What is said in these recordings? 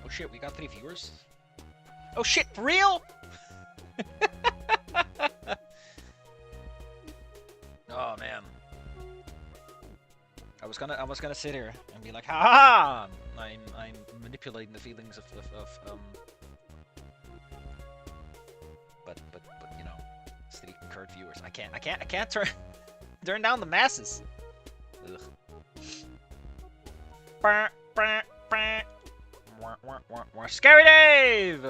Oh shit, we got 3 viewers? Oh shit, for real? Oh man. I was gonna sit here and be like, ha ha! I'm manipulating the feelings of but you know, it's the concurrent viewers. I can't turn down the masses. Ugh. Scary Dave!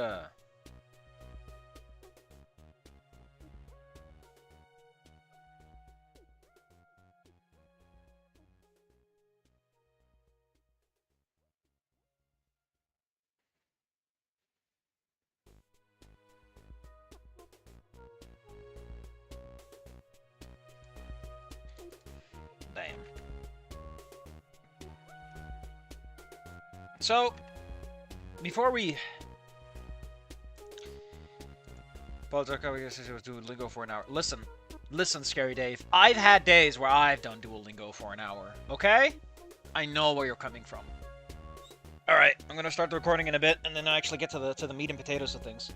Damn. So, before we... Duolingo for an hour. Listen, Scary Dave. I've had days where I've done Duolingo for an hour. Okay? I know where you're coming from. All right, I'm gonna start the recording in a bit, and then actually get to the meat and potatoes of things.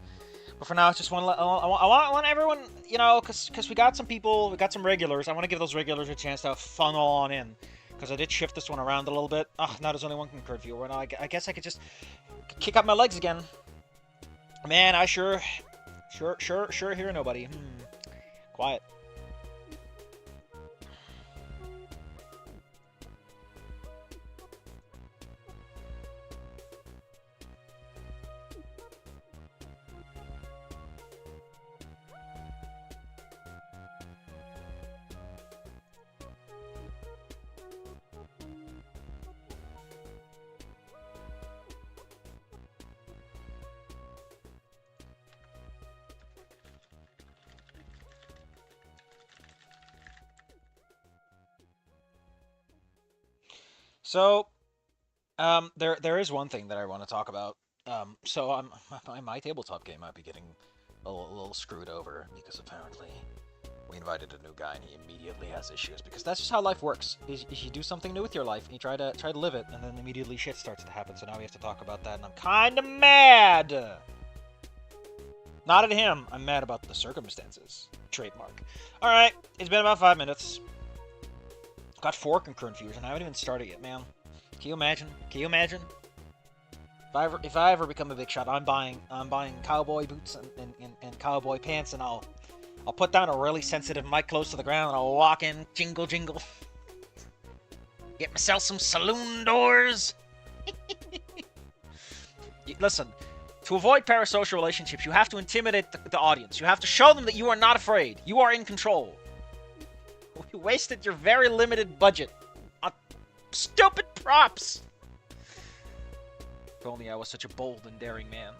But for now, I just want to I want everyone, you know, because we got some people, we got some regulars. I want to give those regulars a chance to funnel on in, because I did shift this one around a little bit. Oh, now there's only one concurrent viewer. Now I guess I could just kick up my legs again. Man, I sure hear nobody. Quiet. So, there is one thing that I want to talk about. So my tabletop game might be getting a little screwed over because apparently we invited a new guy and he immediately has issues because that's just how life works. Is you do something new with your life and you try to live it, and then immediately shit starts to happen. So now we have to talk about that, and I'm kind of mad. Not at him. I'm mad about the circumstances. Trademark. All right, it's been about 5 minutes. Got 4 concurrent viewers, and I haven't even started yet, man. Can you imagine? Can you imagine? If I ever become a big shot, I'm buying cowboy boots and cowboy pants, and I'll put down a really sensitive mic close to the ground, and I'll walk in, jingle jingle. Get myself some saloon doors. Listen, to avoid parasocial relationships, you have to intimidate the audience. You have to show them that you are not afraid. You are in control. You wasted your very limited budget on stupid props. If only I was such a bold and daring man.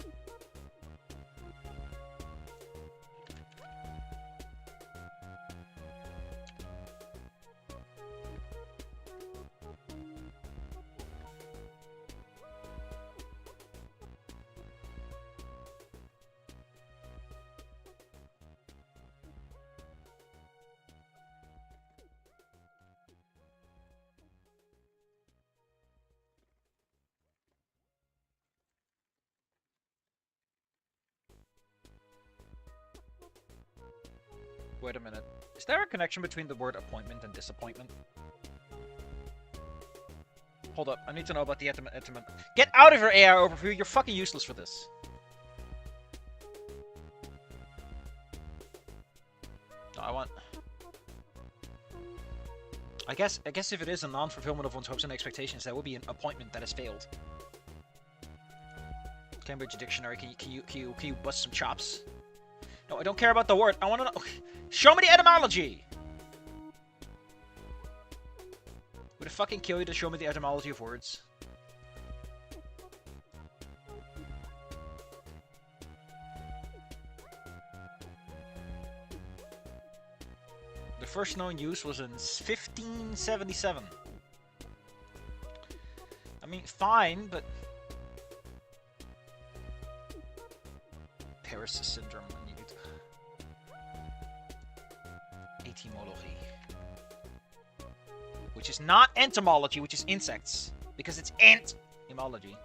Wait a minute. Is there a connection between the word appointment and disappointment? Hold up. I need to know about the etymology. Get out of your AI overview. You're fucking useless for this. No, I want... I guess if it is a non-fulfillment of one's hopes and expectations, that would be an appointment that has failed. Cambridge Dictionary, can you bust some chops? No, I don't care about the word. I want to know. Show me the etymology! Would it fucking kill you to show me the etymology of words? The first known use was in 1577. I mean, fine, but... Paris syndrome. Etymology. Which is not entomology, which is insects. Because it's ant-emology.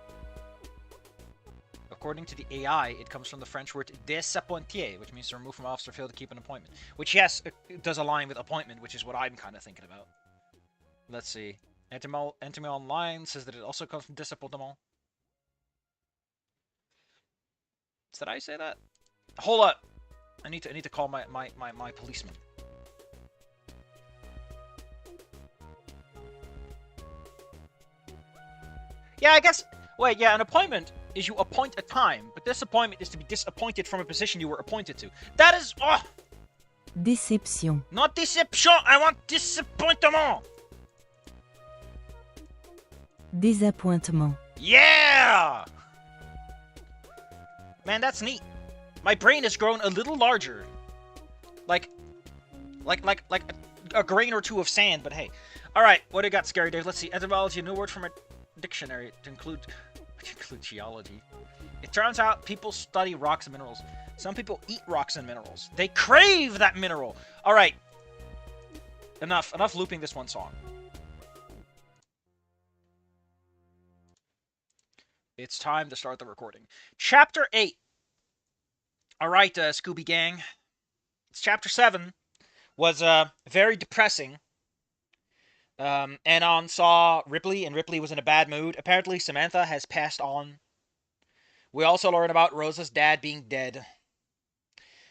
according to the AI, it comes from the French word désappointier, which means to remove from office or fail to keep an appointment. Which, yes, it does align with appointment, which is what I'm kind of thinking about. Let's see. Entimo Online says that it also comes from désappointement. Did I say that? Hold up. I need to call my policeman. Yeah, I guess. Wait, yeah, an appointment is you appoint a time, but disappointment is to be disappointed from a position you were appointed to. That is. Oh! Déception. Not deception, I want disappointement! Désappointement. Yeah! Man, that's neat. My brain has grown a little larger. Like a grain or two of sand, but hey. Alright, what do you got, Scary Dave? Let's see. Etymology, a new word from a dictionary to include geology. It turns out people study rocks and minerals. Some people eat rocks and minerals. They crave that mineral. Alright. Enough looping this one song. It's time to start the recording. Chapter 8. Alright, Scooby Gang. It's Chapter 7. Was very depressing. Anon saw Ripley, and Ripley was in a bad mood. Apparently, Samantha has passed on. We also learn about Rosa's dad being dead.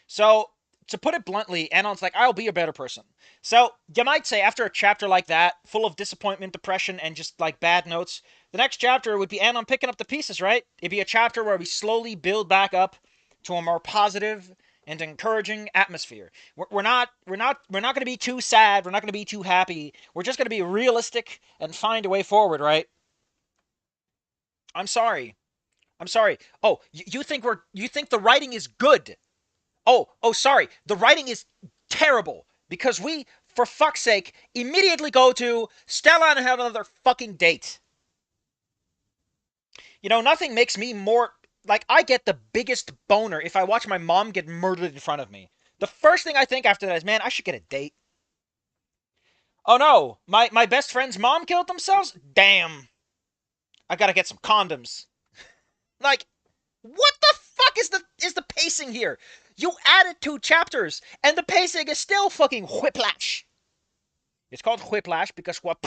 So, to put it bluntly, Anon's like, I'll be a better person. So, you might say, after a chapter like that, full of disappointment, depression, and just, like, bad notes, the next chapter would be Anon picking up the pieces, right? It'd be a chapter where we slowly build back up to a more positive and encouraging atmosphere. We're not going to be too sad. We're not going to be too happy. We're just going to be realistic and find a way forward, right? I'm sorry. Oh, you think the writing is good? Oh, sorry. The writing is terrible because we, for fuck's sake, immediately go to Stella and have another fucking date. You know, nothing makes me more. Like, I get the biggest boner if I watch my mom get murdered in front of me. The first thing I think after that is, man, I should get a date. Oh no, my best friend's mom killed themselves? Damn. I gotta get some condoms. Like, what the fuck is the pacing here? You added 2 chapters, and the pacing is still fucking whiplash. It's called whiplash because what?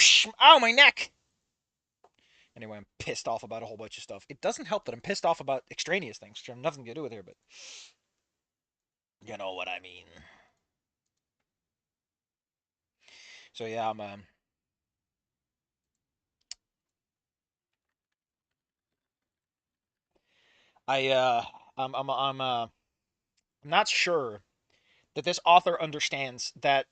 Ow, my neck! Anyway, I'm pissed off about a whole bunch of stuff. It doesn't help that I'm pissed off about extraneous things, which have nothing to do with here, but you know what I mean. So yeah, I'm not sure that this author understands that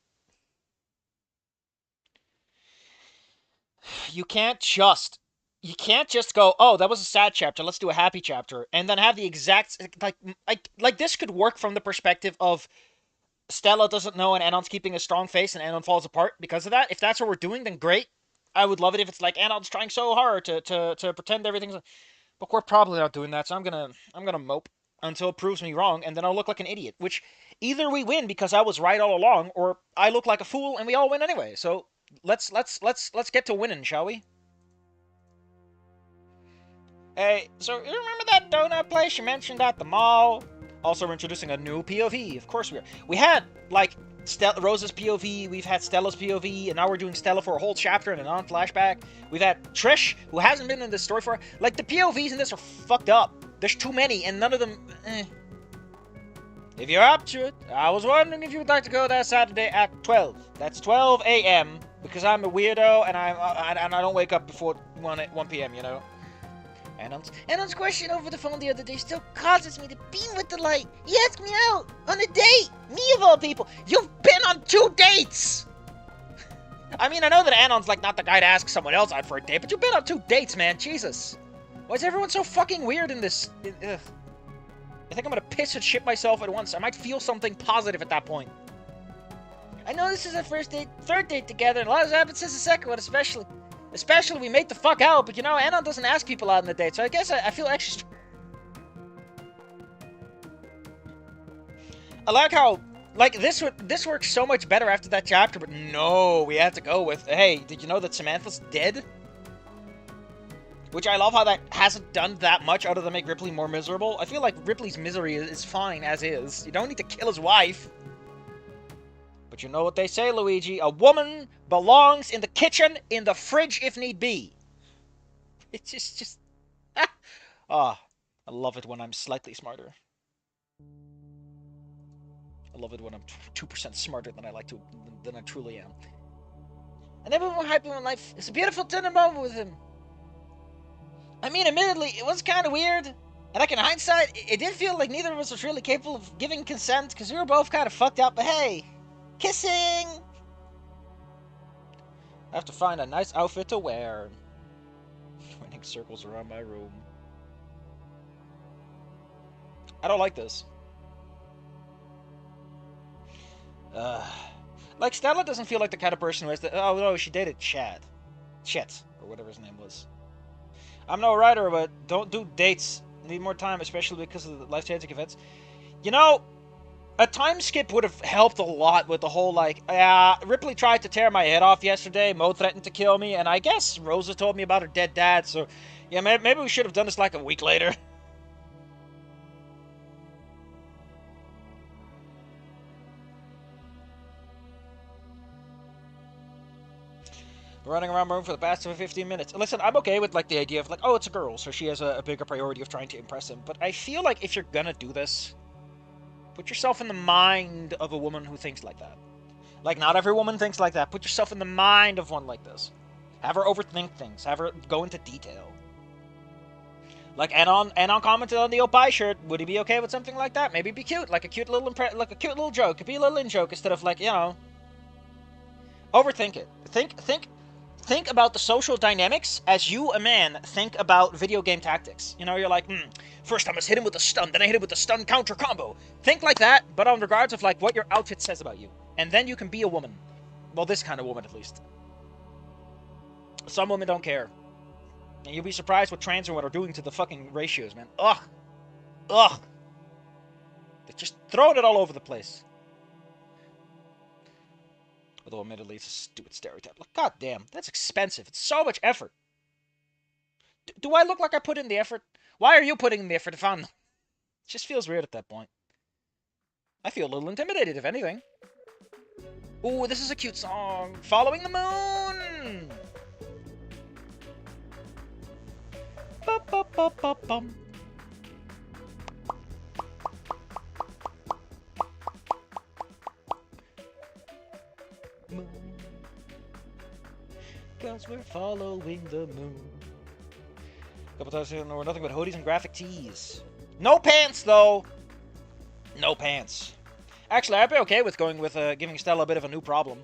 you can't just go, oh, that was a sad chapter, let's do a happy chapter, and then have the exact like this could work from the perspective of Stella doesn't know and Anon's keeping a strong face and Anon falls apart because of that. If that's what we're doing, then great. I would love it if it's like Anon's trying so hard to pretend everything's, but we're probably not doing that, so I'm gonna mope until it proves me wrong, and then I'll look like an idiot. Which either we win because I was right all along, or I look like a fool and we all win anyway. So let's get to winning, shall we? Hey, so you remember that donut place you mentioned at the mall? Also, we're introducing a new POV. Of course we are. We had, like, Rosa's POV, we've had Stella's POV, and now we're doing Stella for a whole chapter and a non-flashback. We've had Trish, who hasn't been in this story for... Like, the POVs in this are fucked up. There's too many, and none of them... If you're up to it, I was wondering if you would like to go that Saturday at 12. That's 12 a.m., because I'm a weirdo, and I don't wake up before 1 p.m., you know? Anon's question over the phone the other day still causes me to beam with delight. He asked me out on a date. Me of all people. You've been on 2 dates. I mean, I know that Anon's like not the guy to ask someone else out for a date, but you've been on 2 dates, man. Jesus. Why is everyone so fucking weird in this? Ugh. I think I'm gonna piss and shit myself at once. I might feel something positive at that point. I know this is our first date, 3rd date together, and a lot has happened since the 2nd one, Especially we made the fuck out, but you know, Anon doesn't ask people out on the date, so I guess I feel extra... I like how, like, this works so much better after that chapter, but no, we had to go with, hey, did you know that Samantha's dead? Which I love how that hasn't done that much other than make Ripley more miserable. I feel like Ripley's misery is fine as is. You don't need to kill his wife. But you know what they say, Luigi. A woman belongs in the kitchen, in the fridge if need be. It's just... Ah, I love it when I'm slightly smarter. I love it when I'm 2% smarter than I truly am. I never more happy in life. It's a beautiful tender moment with him. I mean, admittedly, it was kind of weird. And like in hindsight, it did feel like neither of us was really capable of giving consent because we were both kind of fucked up. But hey, kissing! I have to find a nice outfit to wear. Running circles around my room. I don't like this. Like, Stella doesn't feel like the kind of person who has to... Oh, no, she dated Chad. Chet, or whatever his name was. I'm no writer, but don't do dates. Need more time, especially because of the life-changing events. You know, a time skip would have helped a lot with the whole, like, Ripley tried to tear my head off yesterday, Mo threatened to kill me, and I guess Rosa told me about her dead dad, so, yeah, maybe we should have done this, like, a week later. Running around my room for the past 15 minutes. Listen, I'm okay with, like, the idea of, like, oh, it's a girl, so she has a bigger priority of trying to impress him, but I feel like if you're gonna do this, put yourself in the mind of a woman who thinks like that. Like, not every woman thinks like that. Put yourself in the mind of one like this. Have her overthink things. Have her go into detail. Like, Anon commented on the Opie shirt. Would he be okay with something like that? Maybe be cute. Like a cute little joke. It'd be a little in-joke instead of, like, you know... Overthink it. Think about the social dynamics as you, a man, think about video game tactics. You know, you're like, first I must hit him with a stun, then I hit him with a stun counter combo. Think like that, but on regards of, like, what your outfit says about you. And then you can be a woman. Well, this kind of woman, at least. Some women don't care. And you'll be surprised what trans women are doing to the fucking ratios, man. Ugh. They're just throwing it all over the place. Although, admittedly, it's a stupid stereotype. Like, goddamn, that's expensive. It's so much effort. Do I look like I put in the effort? Why are you putting in the effort if I'm... It just feels weird at that point. I feel a little intimidated, if anything. Ooh, this is a cute song. Following the Moon! Ba-ba-ba-ba-bum. Moon. Cause we're following the moon. Couple times here, we're nothing but hoodies and graphic tees. No pants, though! No pants. Actually, I'd be okay with going with giving Stella a bit of a new problem.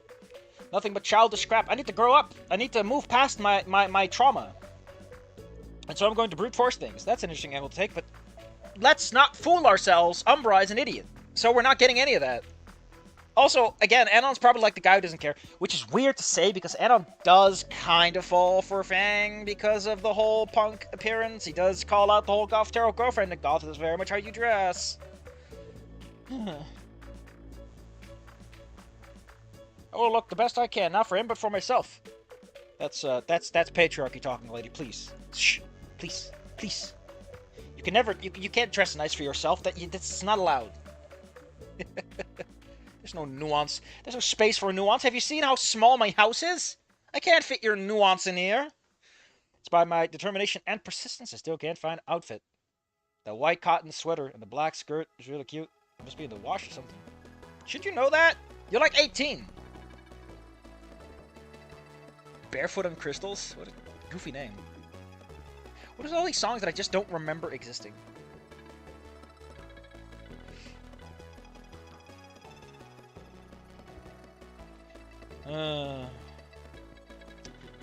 Nothing but childish crap. I need to grow up. I need to move past my trauma. And so I'm going to brute force things. That's an interesting angle to take, but let's not fool ourselves. Umbra is an idiot. So we're not getting any of that. Also, again, Anon's probably like the guy who doesn't care, which is weird to say because Anon does kind of fall for Fang because of the whole punk appearance. He does call out the whole goth tarot girlfriend, and goth is very much how you dress. Oh, look, the best I can, not for him, but for myself. That's patriarchy talking, lady. Please, shh, please. You can never, you can't dress nice for yourself. That's not allowed. There's no nuance. There's no space for nuance. Have you seen how small my house is? I can't fit your nuance in here. It's by my determination and persistence I still can't find an outfit. The white cotton sweater and the black skirt is really cute. It must be in the wash or something. Should you know that? You're like 18. Barefoot on Crystals? What a goofy name. What are all these songs that I just don't remember existing?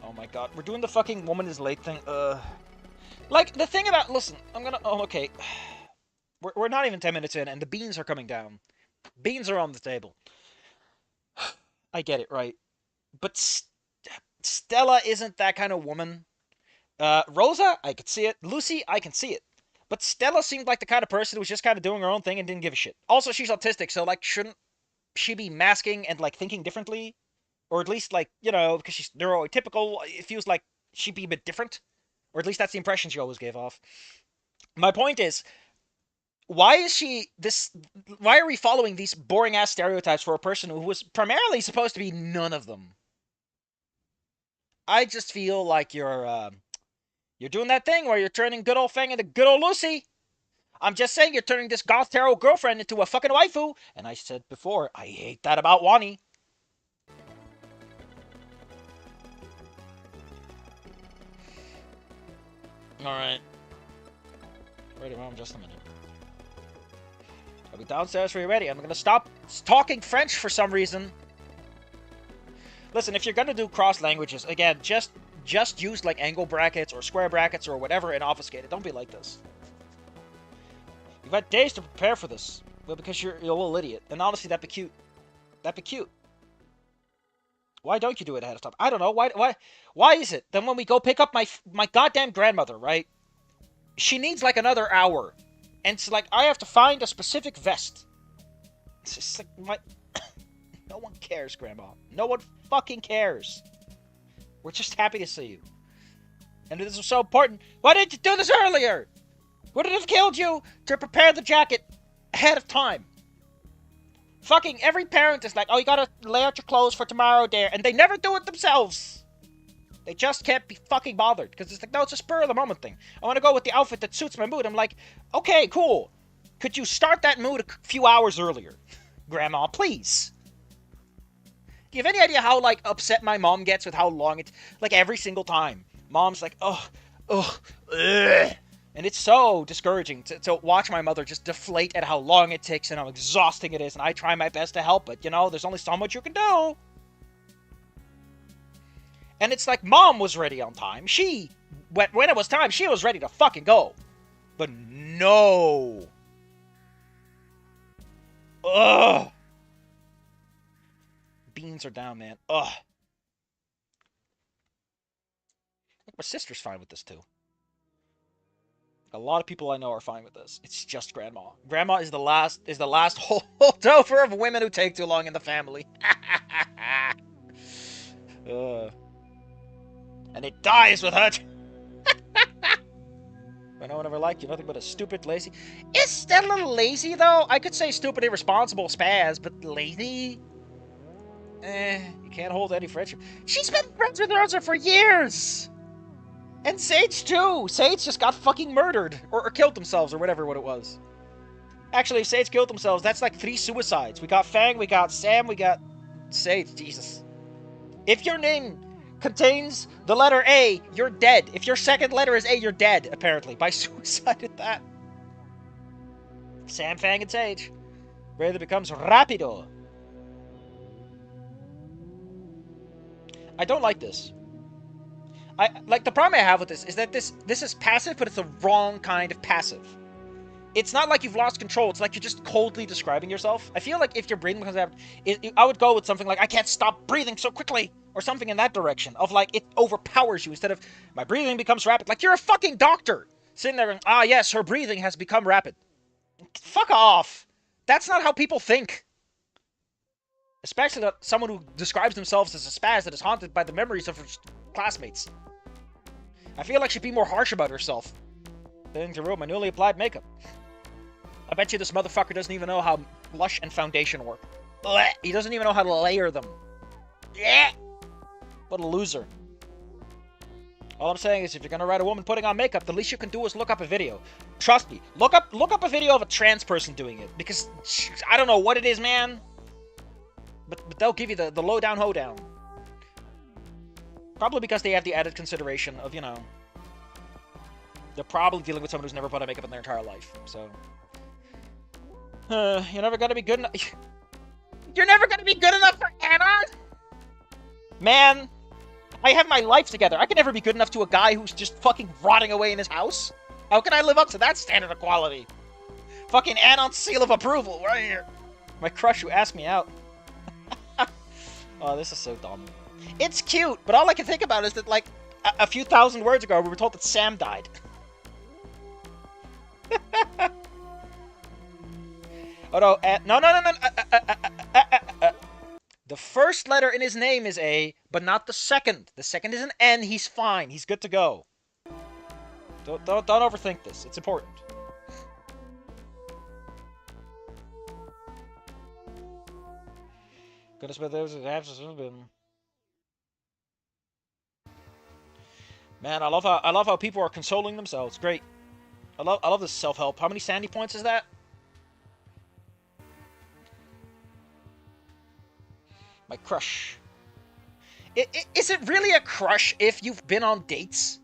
Oh my god, we're doing the fucking woman is late thing. Like, the thing about... Listen, I'm gonna... Oh, okay. We're not even 10 minutes in, and the beans are coming down. Beans are on the table. I get it, right? But Stella isn't that kind of woman. Rosa, I could see it. Lucy, I can see it. But Stella seemed like the kind of person who was just kind of doing her own thing and didn't give a shit. Also, she's autistic, so, like, shouldn't she be masking and, like, thinking differently? Or at least, like, you know, because she's neurotypical, it feels like she'd be a bit different. Or at least that's the impression she always gave off. My point is, why is she this? Why are we following these boring ass stereotypes for a person who was primarily supposed to be none of them? I just feel like you're doing that thing where you're turning good old Fang into good old Lucy. I'm just saying you're turning this goth tarot girlfriend into a fucking waifu. And I said before, I hate that about Wani. Alright. Ready, Mom, just a minute. I'll be downstairs when you're ready. I'm gonna stop talking French for some reason. Listen, if you're gonna do cross languages, again, just use like angle brackets or square brackets or whatever and obfuscate it. Don't be like this. You've had days to prepare for this. Well, because you're a little idiot. And honestly, that'd be cute. That'd be cute. Why don't you do it ahead of time? I don't know. Why is it? Then when we go pick up my goddamn grandmother, right? She needs like another hour. And it's like, I have to find a specific vest. It's just like, what? No one cares, Grandma. No one fucking cares. We're just happy to see you. And this was so important. Why didn't you do this earlier? Would it have killed you to prepare the jacket ahead of time? Fucking every parent is like, oh, you gotta lay out your clothes for tomorrow, dear. And they never do it themselves. They just can't be fucking bothered. Because it's like, no, it's a spur of the moment thing. I want to go with the outfit that suits my mood. I'm like, okay, cool. Could you start that mood a few hours earlier? Grandma, please. Do you have any idea how, like, upset my mom gets with how long it's... Like, every single time. Mom's like, ugh. And it's so discouraging to watch my mother just deflate at how long it takes and how exhausting it is. And I try my best to help, but, you know, there's only so much you can do. And it's like, Mom was ready on time. When it was time, she was ready to fucking go. But no. Ugh. Beans are down, man. Ugh. My sister's fine with this, too. A lot of people I know are fine with this. It's just Grandma. Grandma is the last holdover of women who take too long in the family. And it dies with her. I know whenever I like you, nothing but a stupid, lazy. Is that a little lazy, though? I could say stupid, irresponsible spaz, but lazy? You can't hold any friendship. She's been friends with Rosa for years! And Sage, too! Sage just got fucking murdered. Or killed themselves, or whatever what it was. Actually, if Sage killed themselves, that's like 3 suicides. We got Fang, we got Sam, we got Sage. Jesus. If your name contains the letter A, you're dead. If your second letter is A, you're dead, apparently. By suicide at that. Sam, Fang, and Sage. Rather becomes Rapido. I don't like this. The problem I have with this is that this is passive, but it's the wrong kind of passive. It's not like you've lost control. It's like you're just coldly describing yourself. I feel like if your breathing becomes rapid, I would go with something like, I can't stop breathing so quickly, or something in that direction, of like, it overpowers you, instead of, my breathing becomes rapid. Like, you're a fucking doctor! Sitting there going, ah yes, her breathing has become rapid. Fuck off! That's not how people think. Especially not someone who describes themselves as a spaz that is haunted by the memories of her classmates. I feel like she'd be more harsh about herself. Fitting to ruin my newly applied makeup. I bet you this motherfucker doesn't even know how blush and foundation work. Blech. He doesn't even know how to layer them. Yeah. What a loser. All I'm saying is, if you're gonna write a woman putting on makeup, the least you can do is look up a video. Trust me, look up a video of a trans person doing it, because I don't know what it is, man. But they'll give you the low-down, hoedown. Probably because they have the added consideration of, you know, they're probably dealing with someone who's never put on makeup in their entire life, so. You're never gonna be good enough. You're never gonna be good enough for Anna? Man, I have my life together. I can never be good enough to a guy who's just fucking rotting away in his house. How can I live up to that standard of quality? Fucking Anon's seal of approval right here. My crush who asked me out. Oh, this is so dumb. It's cute, but all I can think about is that, like, a few thousand words ago, we were told that Sam died. Oh, no, no. The first letter in his name is A, but not the second. The second is an N. He's fine. He's good to go. Don't overthink this. It's important. Goodness, but there's been. Man, I love how people are consoling themselves. Great. I love this self-help. How many sandy points is that? My crush. Is it really a crush if you've been on dates?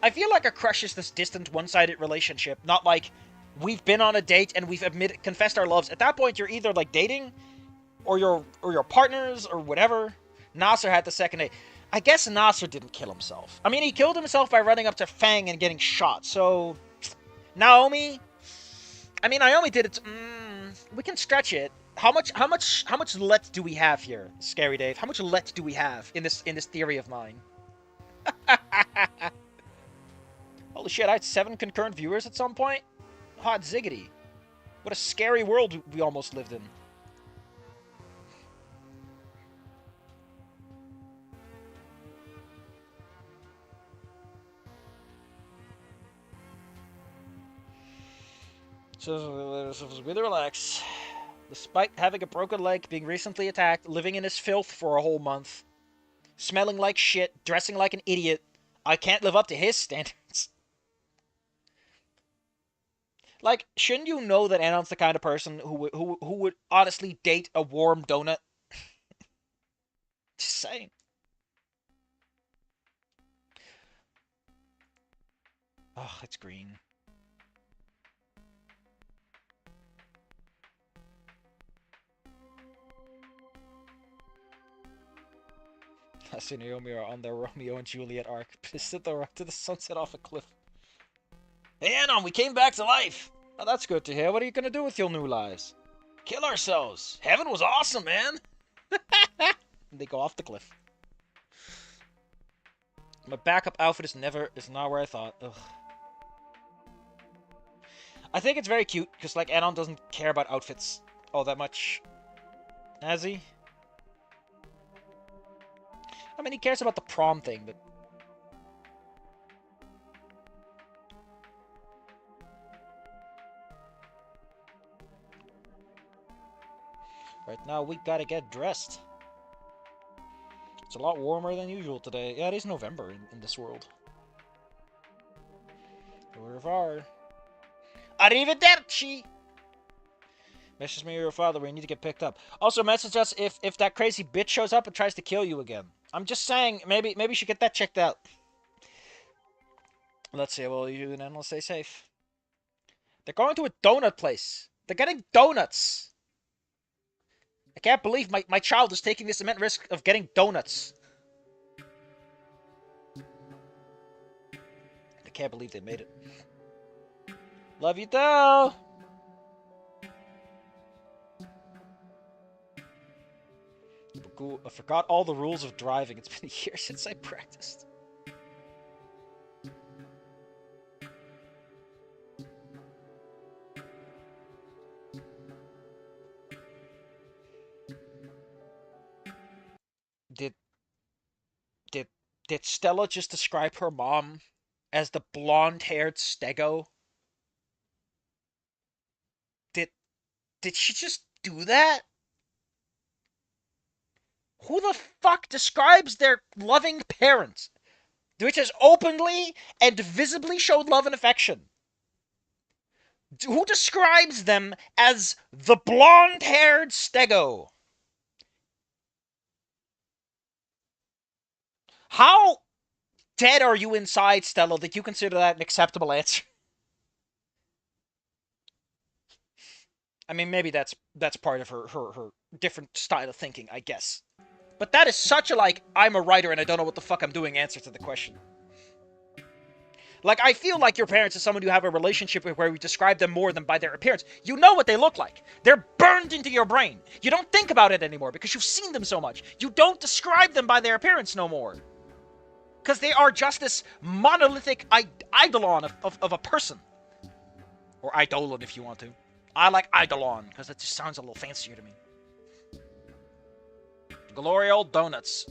I feel like a crush is this distant, one-sided relationship, not like we've been on a date and we've confessed our loves. At that point, you're either like dating, or your partners, or whatever. Nasser had the second date. I guess Nasser didn't kill himself. I mean, he killed himself by running up to Fang and getting shot. So, Naomi. I mean, Naomi did it. We can stretch it. How much let do we have here, Scary Dave? How much let do we have in this theory of mine? Holy shit! I had 7 concurrent viewers at some point. Hot ziggity! What a scary world we almost lived in. So really relax. Despite having a broken leg, being recently attacked, living in his filth for a whole month, smelling like shit, dressing like an idiot, I can't live up to his standards. Like, shouldn't you know that Anon's the kind of person who would honestly date a warm donut? Just saying. Oh, it's green. Nas and Naomi are on their Romeo and Juliet arc, pissed at the rock to the sunset off a cliff. Hey, Anon, we came back to life! Oh, that's good to hear. What are you gonna do with your new lives? Kill ourselves! Heaven was awesome, man! And they go off the cliff. My backup outfit is not where I thought. Ugh. I think it's very cute, because, like, Anon doesn't care about outfits all that much. Has he? I mean, he cares about the prom thing, but... Right now, we gotta get dressed. It's a lot warmer than usual today. Yeah, it is November in this world. Au revoir. Arrivederci! Message me or your father, we need to get picked up. Also, message us if that crazy bitch shows up and tries to kill you again. I'm just saying, maybe you should get that checked out. Let's see, well, you and Anna stay safe. They're going to a donut place. They're getting donuts. I can't believe my child is taking this immense risk of getting donuts. I can't believe they made it. Love you, though. I forgot all the rules of driving. It's been a year since I practiced. Did Stella just describe her mom as the blonde-haired stego? Did she just do that? Who the fuck describes their loving parents, which has openly and visibly showed love and affection? Who describes them as the blonde-haired stego? How dead are you inside, Stella, that you consider that an acceptable answer? I mean, maybe that's part of her different style of thinking, I guess. But that is such a, like, I'm a writer and I don't know what the fuck I'm doing answer to the question. Like, I feel like your parents is someone you have a relationship with where you describe them more than by their appearance. You know what they look like. They're burned into your brain. You don't think about it anymore because you've seen them so much. You don't describe them by their appearance no more. Because they are just this monolithic eidolon of a person. Or eidolon if you want to. I like eidolon because it just sounds a little fancier to me. Glory old donuts.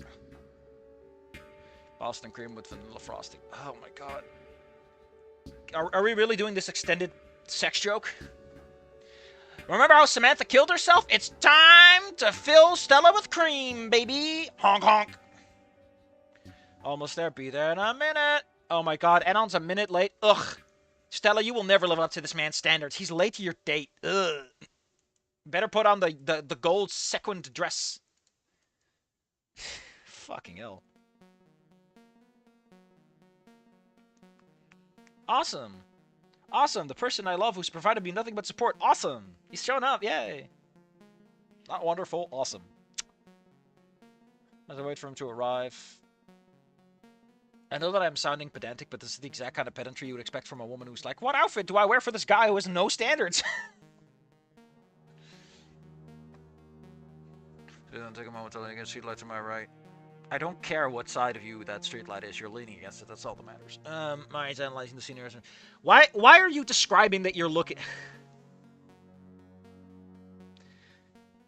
Boston cream with vanilla frosting. Oh my god. Are we really doing this extended sex joke? Remember how Samantha killed herself? It's time to fill Stella with cream, baby. Honk honk. Almost there. Be there in a minute. Oh my god, Anon's a minute late. Ugh. Stella, you will never live up to this man's standards. He's late to your date. Ugh. Better put on the gold sequined dress. Fucking hell. Awesome. Awesome. The person I love who's provided me nothing but support. Awesome. He's shown up. Yay. Not wonderful. Awesome. As I wait for him to arrive. I know that I'm sounding pedantic, but this is the exact kind of pedantry you would expect from a woman who's like, what outfit do I wear for this guy who has no standards? Take a moment to lean against streetlight to my right. I don't care what side of you that streetlight is. You're leaning against it. That's all that matters. My eyes analyzing the scenery. Why are you describing that you're looking...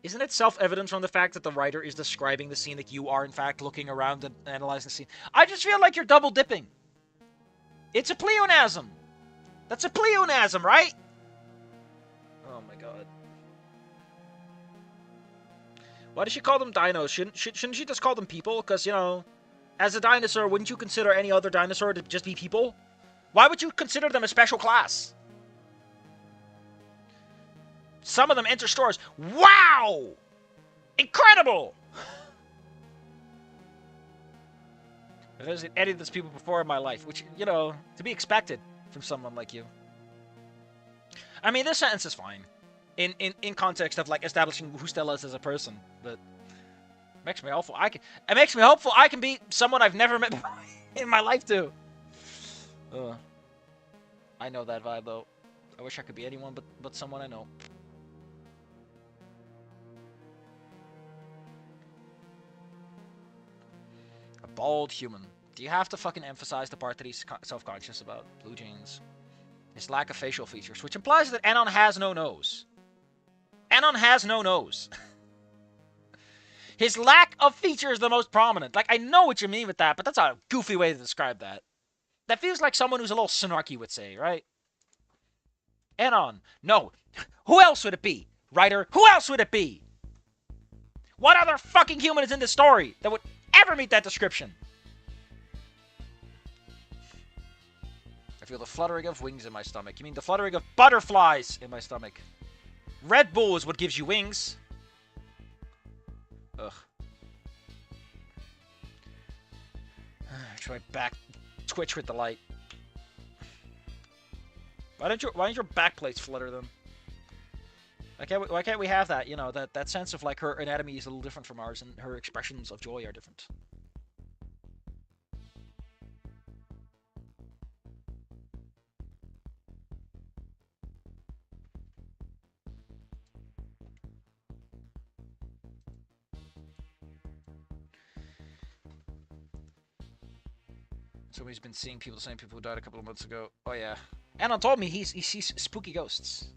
Isn't it self-evident from the fact that the writer is describing the scene that you are, in fact, looking around and analyzing the scene? I just feel like you're double-dipping. It's a pleonasm. That's a pleonasm, right? Oh, my God. Why does she call them dinos? Shouldn't she just call them people? Because, you know, as a dinosaur, wouldn't you consider any other dinosaur to just be people? Why would you consider them a special class? Some of them enter stores. Wow! Incredible! I've visited any of these people before in my life, which, you know, to be expected from someone like you. I mean, this sentence is fine. In context of, like, establishing who Stella is as a person, but it makes me hopeful. It makes me hopeful I can be someone I've never met in my life, too. I know that vibe, though. I wish I could be anyone but someone I know. A bald human. Do you have to fucking emphasize the part that he's self-conscious about? Blue jeans. His lack of facial features, which implies that Anon has no nose. Anon has no nose. His lack of feature is the most prominent. Like, I know what you mean with that, but that's a goofy way to describe that. That feels like someone who's a little snarky would say, right? Anon. No. Who else would it be? Writer, who else would it be? What other fucking human is in this story that would ever meet that description? I feel the fluttering of wings in my stomach. You mean the fluttering of butterflies in my stomach? Red Bull is what gives you wings. Ugh. Try back twitch with the light. Why don't your back plates flutter them? Why can't we have that? You know, that sense of like her anatomy is a little different from ours, and her expressions of joy are different. Somebody's been seeing people, the same people who died a couple of months ago. Oh yeah. Anon told me he sees spooky ghosts.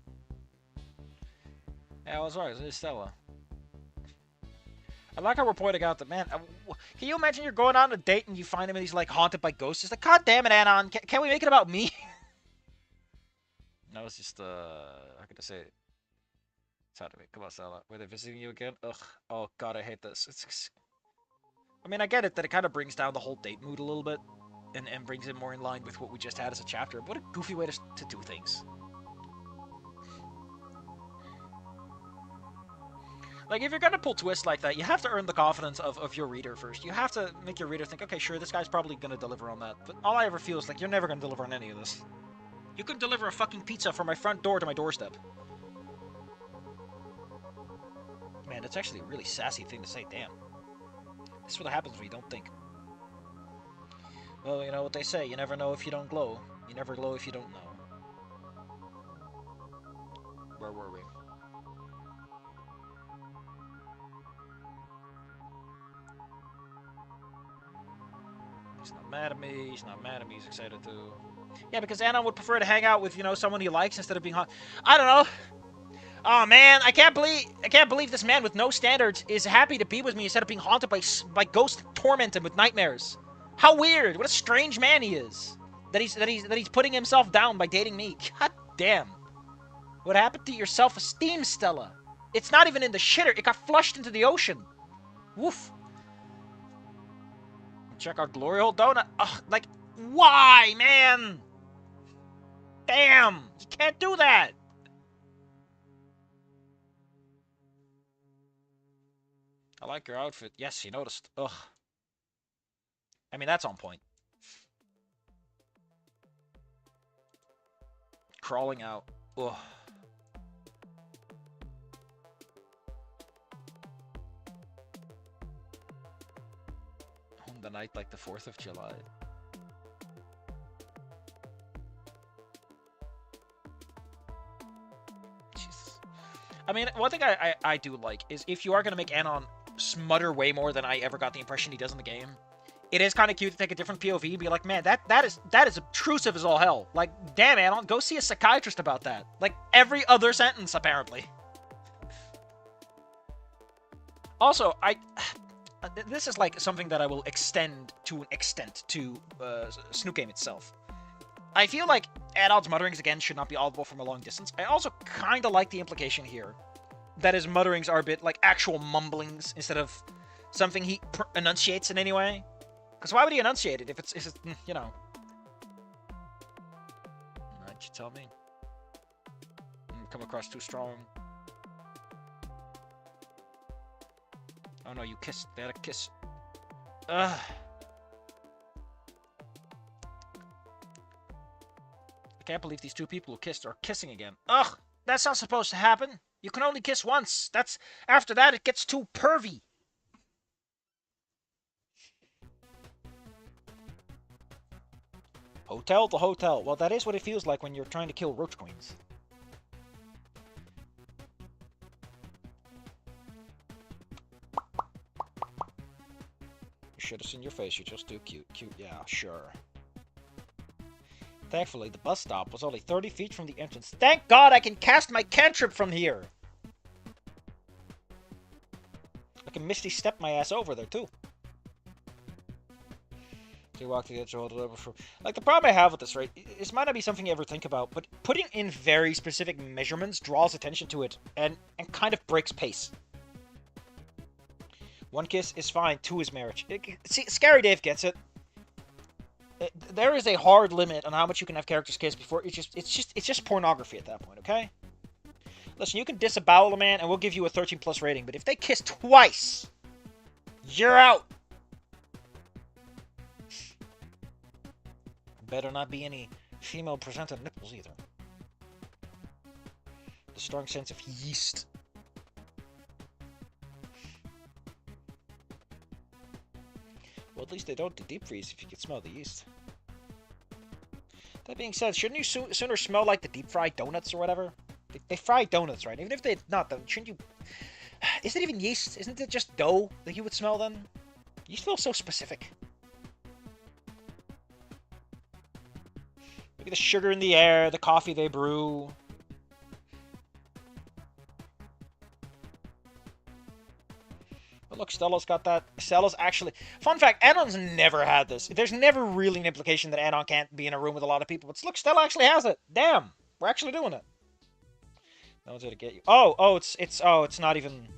Yeah, I was right. It's Stella. I like how we're pointing out that, man, can you imagine you're going on a date and you find him and he's like haunted by ghosts? It's like, God damn it, Anon, can we make it about me? No, it's just, how can I say it? It's hard to make. Come on, Stella. Were they visiting you again? Ugh. Oh, God, I hate this. I mean, I get it that it kind of brings down the whole date mood a little bit. And brings it more in line with what we just had as a chapter. What a goofy way to do things. Like, if you're gonna pull twists like that, you have to earn the confidence of your reader first. You have to make your reader think, okay, sure, this guy's probably gonna deliver on that. But all I ever feel is like, you're never gonna deliver on any of this. You could deliver a fucking pizza from my front door to my doorstep. Man, that's actually a really sassy thing to say, damn. This is what happens when you don't think. Well, you know what they say, you never know if you don't glow. You never glow if you don't know. Where were we? He's not mad at me, he's not mad at me, he's excited too. Yeah, because Anon would prefer to hang out with, you know, someone he likes instead of being hot. I don't know. Oh man, I can't believe this man with no standards is happy to be with me instead of being haunted by ghosts that torment him with nightmares. How weird! What a strange man he is. That he's putting himself down by dating me. God damn. What happened to your self-esteem, Stella? It's not even in the shitter. It got flushed into the ocean. Woof. Check out Glory Hole Donut. Ugh, like, why, man? Damn. You can't do that. I like your outfit. Yes, you noticed. Ugh. I mean, that's on point. Crawling out. Ugh. On the night like the 4th of July. Jesus. I mean, one thing I do like is if you are going to make Anon smutter way more than I ever got the impression he does in the game, it is kind of cute to take a different POV and be like, man, that is obtrusive as all hell. Like, damn, Anon, go see a psychiatrist about that. Like, every other sentence, apparently. Also, this is like something that I will extend to an extent to Snook Game itself. I feel like Anon's mutterings, again, should not be audible from a long distance. I also kind of like the implication here that his mutterings are a bit like actual mumblings instead of something he enunciates in any way. Because why would he enunciate it if it's you know... Why'd you tell me? Come across too strong. Oh no, you kissed. They had a kiss. Ugh. I can't believe these two people who kissed are kissing again. Ugh! That's not supposed to happen. You can only kiss once. After that, it gets too pervy. Hotel to hotel. Well, that is what it feels like when you're trying to kill roach queens. You should have seen your face. You're just too cute. Cute, yeah, sure. Thankfully, the bus stop was only 30 feet from the entrance. Thank God I can cast my cantrip from here! I can Misty Step my ass over there, too. So you walk to the edge of the level for... Like, the problem I have with this, right? This might not be something you ever think about, but putting in very specific measurements draws attention to it and kind of breaks pace. 1 kiss is fine, 2 is marriage. See, Scary Dave gets it. There is a hard limit on how much you can have characters kiss before it's just pornography at that point, okay? Listen, you can disavow a man and we'll give you a 13+ rating, but if they kiss twice, you're out. Better not be any female presented nipples either. The strong sense of yeast. Well, at least they don't deep freeze if you can smell the yeast. That being said, shouldn't you sooner smell like the deep fried donuts or whatever? They fry donuts, right? Even if they're not, though, shouldn't you... Is it even yeast? Isn't it just dough that you would smell then? Yeast feels so specific. Look at the sugar in the air, the coffee they brew. But look, Stella's got that. Stella's actually... Fun fact, Anon's never had this. There's never really an implication that Anon can't be in a room with a lot of people. But look, Stella actually has it. Damn. We're actually doing it. No one's gonna get you. It's not even...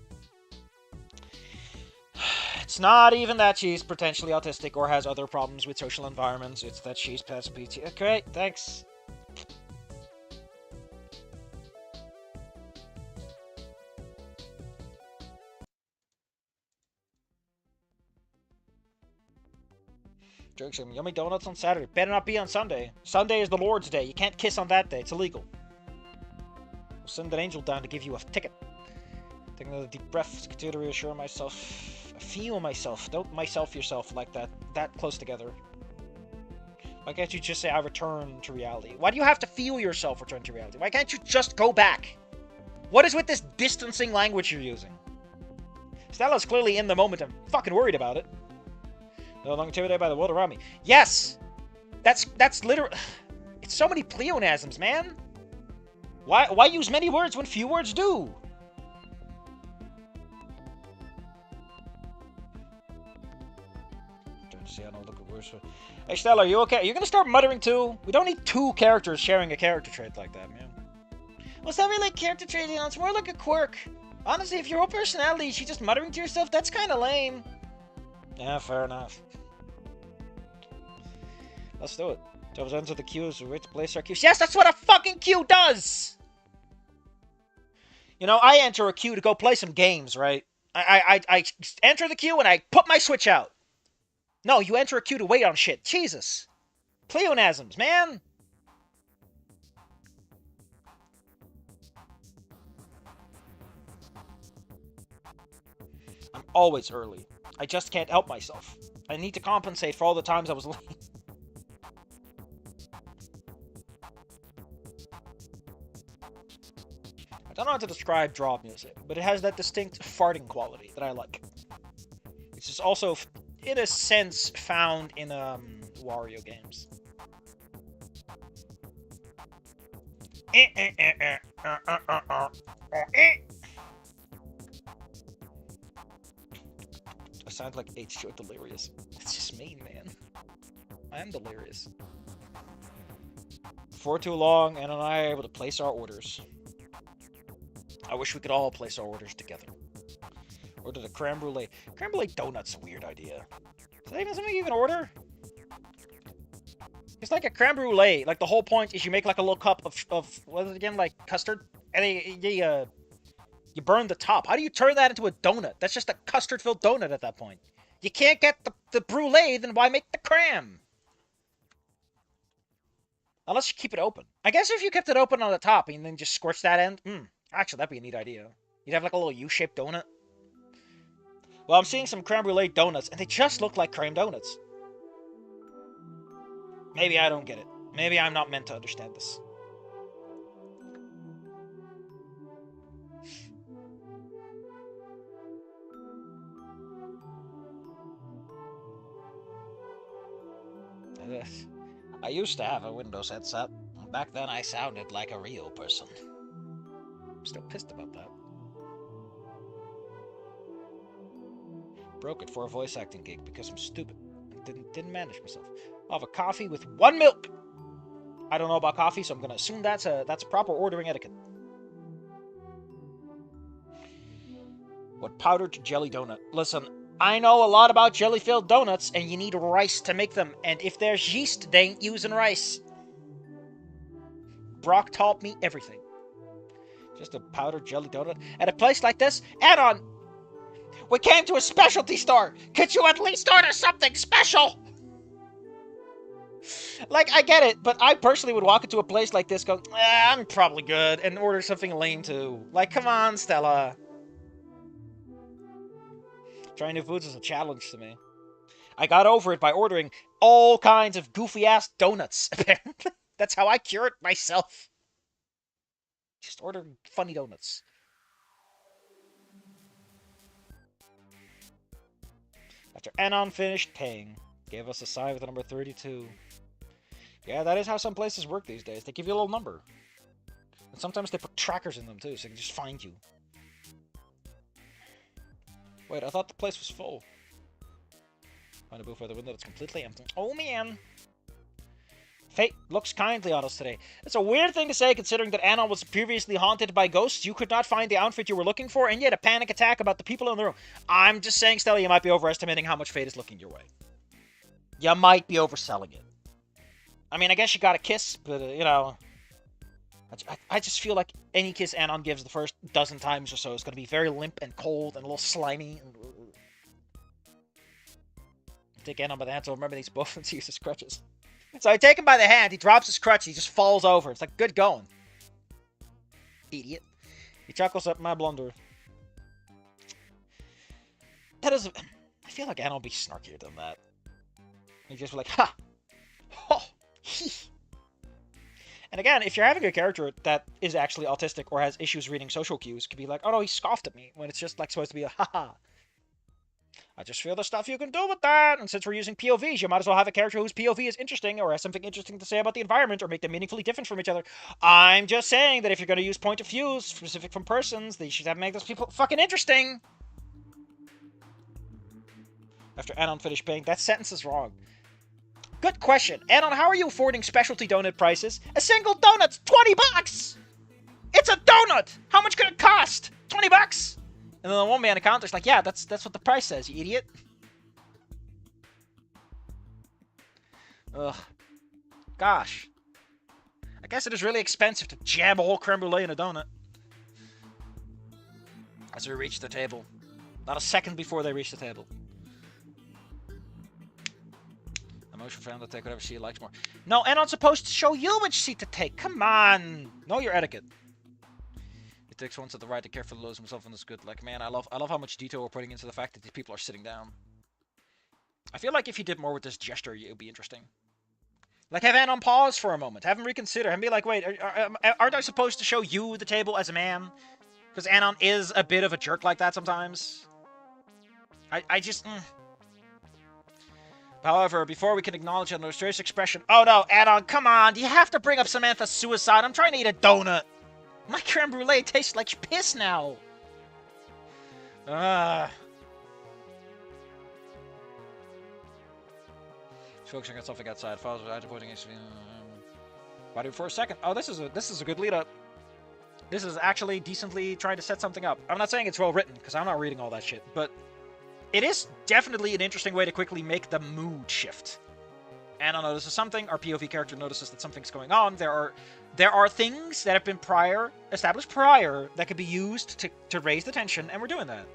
It's not even that she's potentially autistic or has other problems with social environments. It's that she's past PT. Okay, thanks. Drink some yummy donuts on Saturday. Better not be on Sunday. Sunday is the Lord's Day. You can't kiss on that day. It's illegal. We'll send an angel down to give you a ticket. Take another deep breath. Continue to reassure myself. Feel myself. Don't myself yourself like that. That close together. Why can't you just say, I return to reality? Why do you have to feel yourself return to reality? Why can't you just go back? What is with this distancing language you're using? Stella's clearly in the moment and fucking worried about it. No longer intimidated by the world around me. Yes! That's literally... It's so many pleonasms, man! Why use many words when few words do? See, I don't look at worse. Hey, Stella, are you okay? You're gonna start muttering too? We don't need two characters sharing a character trait like that, man. Well, it's not really a character trait, you know, it's more like a quirk. Honestly, if your whole personality is you just muttering to yourself, that's kind of lame. Yeah, fair enough. Let's do it. Jumps enter the queues, wait to place our queues. Yes, that's what a fucking queue does! You know, I enter a queue to go play some games, right? I enter the queue and I put my Switch out. No, you enter a queue to wait on shit. Jesus. Pleonasms, man. I'm always early. I just can't help myself. I need to compensate for all the times I was late. I don't know how to describe drop music, but it has that distinct farting quality that I like. Which is also, in a sense, found in Wario games. I sound like H2 delirious. It's just mean, man. I am delirious. For too long, Anna and I are able to place our orders. I wish we could all place our orders together. Order the creme brulee. Creme brulee donut's a weird idea. Is that even something you can order? It's like a creme brulee. Like, the whole point is you make like a little cup of what is it again? Like custard? And you burn the top. How do you turn that into a donut? That's just a custard-filled donut at that point. You can't get the brulee, then why make the creme? Unless you keep it open. I guess if you kept it open on the top and then just scorch that end, actually, that'd be a neat idea. You'd have like a little U-shaped donut. Well, I'm seeing some creme brulee donuts, and they just look like creme donuts. Maybe I don't get it. Maybe I'm not meant to understand this. I used to have a Windows headset. Back then, I sounded like a real person. I'm still pissed about that. Broke it for a voice acting gig because I'm stupid. Didn't manage myself. I'll have a coffee with 1 milk. I don't know about coffee, so I'm gonna assume that's a proper ordering etiquette. What powdered jelly donut? Listen, I know a lot about jelly-filled donuts, and you need rice to make them. And if there's yeast, they ain't using rice. Brock taught me everything. Just a powdered jelly donut at a place like this? Add-on! We came to a specialty store! Could you at least order something special? Like, I get it, but I personally would walk into a place like this go, I'm probably good, and order something lame too. Like, come on, Stella. Trying new foods is a challenge to me. I got over it by ordering all kinds of goofy-ass donuts, apparently. That's how I cure it myself. Just order funny donuts. After Anon finished paying, gave us a sign with the number 32. Yeah, that is how some places work these days. They give you a little number. And sometimes they put trackers in them too, so they can just find you. Wait, I thought the place was full. Find a booth by the window that's completely empty. Oh man! Fate looks kindly on us today. It's a weird thing to say considering that Anon was previously haunted by ghosts. You could not find the outfit you were looking for, and yet a panic attack about the people in the room. I'm just saying, Stella, you might be overestimating how much Fate is looking your way. You might be overselling it. I mean, I guess you got a kiss, but, you know... I just feel like any kiss Anon gives the first dozen times or so is going to be very limp and cold and a little slimy. And... Take Anon by the hand, so remember these both and use his crutches. So I take him by the hand, he drops his crutch, he just falls over. It's like, good going. Idiot. He chuckles at my blunder. That is... I feel like Anon will be snarkier than that. He just be like, ha! Ho! He! And again, if you're having a character that is actually autistic or has issues reading social cues, it could be like, oh no, he scoffed at me, when it's just like supposed to be a haha. I just feel the stuff you can do with that, and since we're using POVs, you might as well have a character whose POV is interesting or has something interesting to say about the environment or make them meaningfully different from each other. I'm just saying that if you're going to use point of views specific from persons, they should have make those people fucking interesting. After Anon finished paying, that sentence is wrong. Good question. Anon, how are you affording specialty donut prices? A single donut's 20 bucks! It's a donut! How much could it cost? 20 bucks! And then the one man at the counter's like, yeah, that's what the price says, you idiot. Ugh. Gosh. I guess it is really expensive to jam a whole creme brulee in a donut. As we reach the table. Not a second before they reach the table. Emotion found to take whatever seat likes more. No, Anon's supposed to show you which seat to take. Come on. Know your etiquette. It takes one to the right to carefully lose himself in this good. Like, man, I love how much detail we're putting into the fact that these people are sitting down. I feel like if you did more with this gesture, it would be interesting. Like, have Anon pause for a moment. Have him reconsider. And be like, wait, aren't I supposed to show you the table as a man? Because Anon is a bit of a jerk like that sometimes. I just... However, before we can acknowledge an illustrious expression... Oh no, Anon, come on! Do you have to bring up Samantha's suicide? I'm trying to eat a donut! My creme brulee tastes like piss now! Focusing on something outside. Follows with agitating. Waiting for a second. Oh, this is a good lead up. This is actually decently trying to set something up. I'm not saying it's well written because I'm not reading all that shit, but it is definitely an interesting way to quickly make the mood shift. Anna notices something. Our POV character notices that something's going on. There are things that have been established prior that could be used to raise the tension, and we're doing that.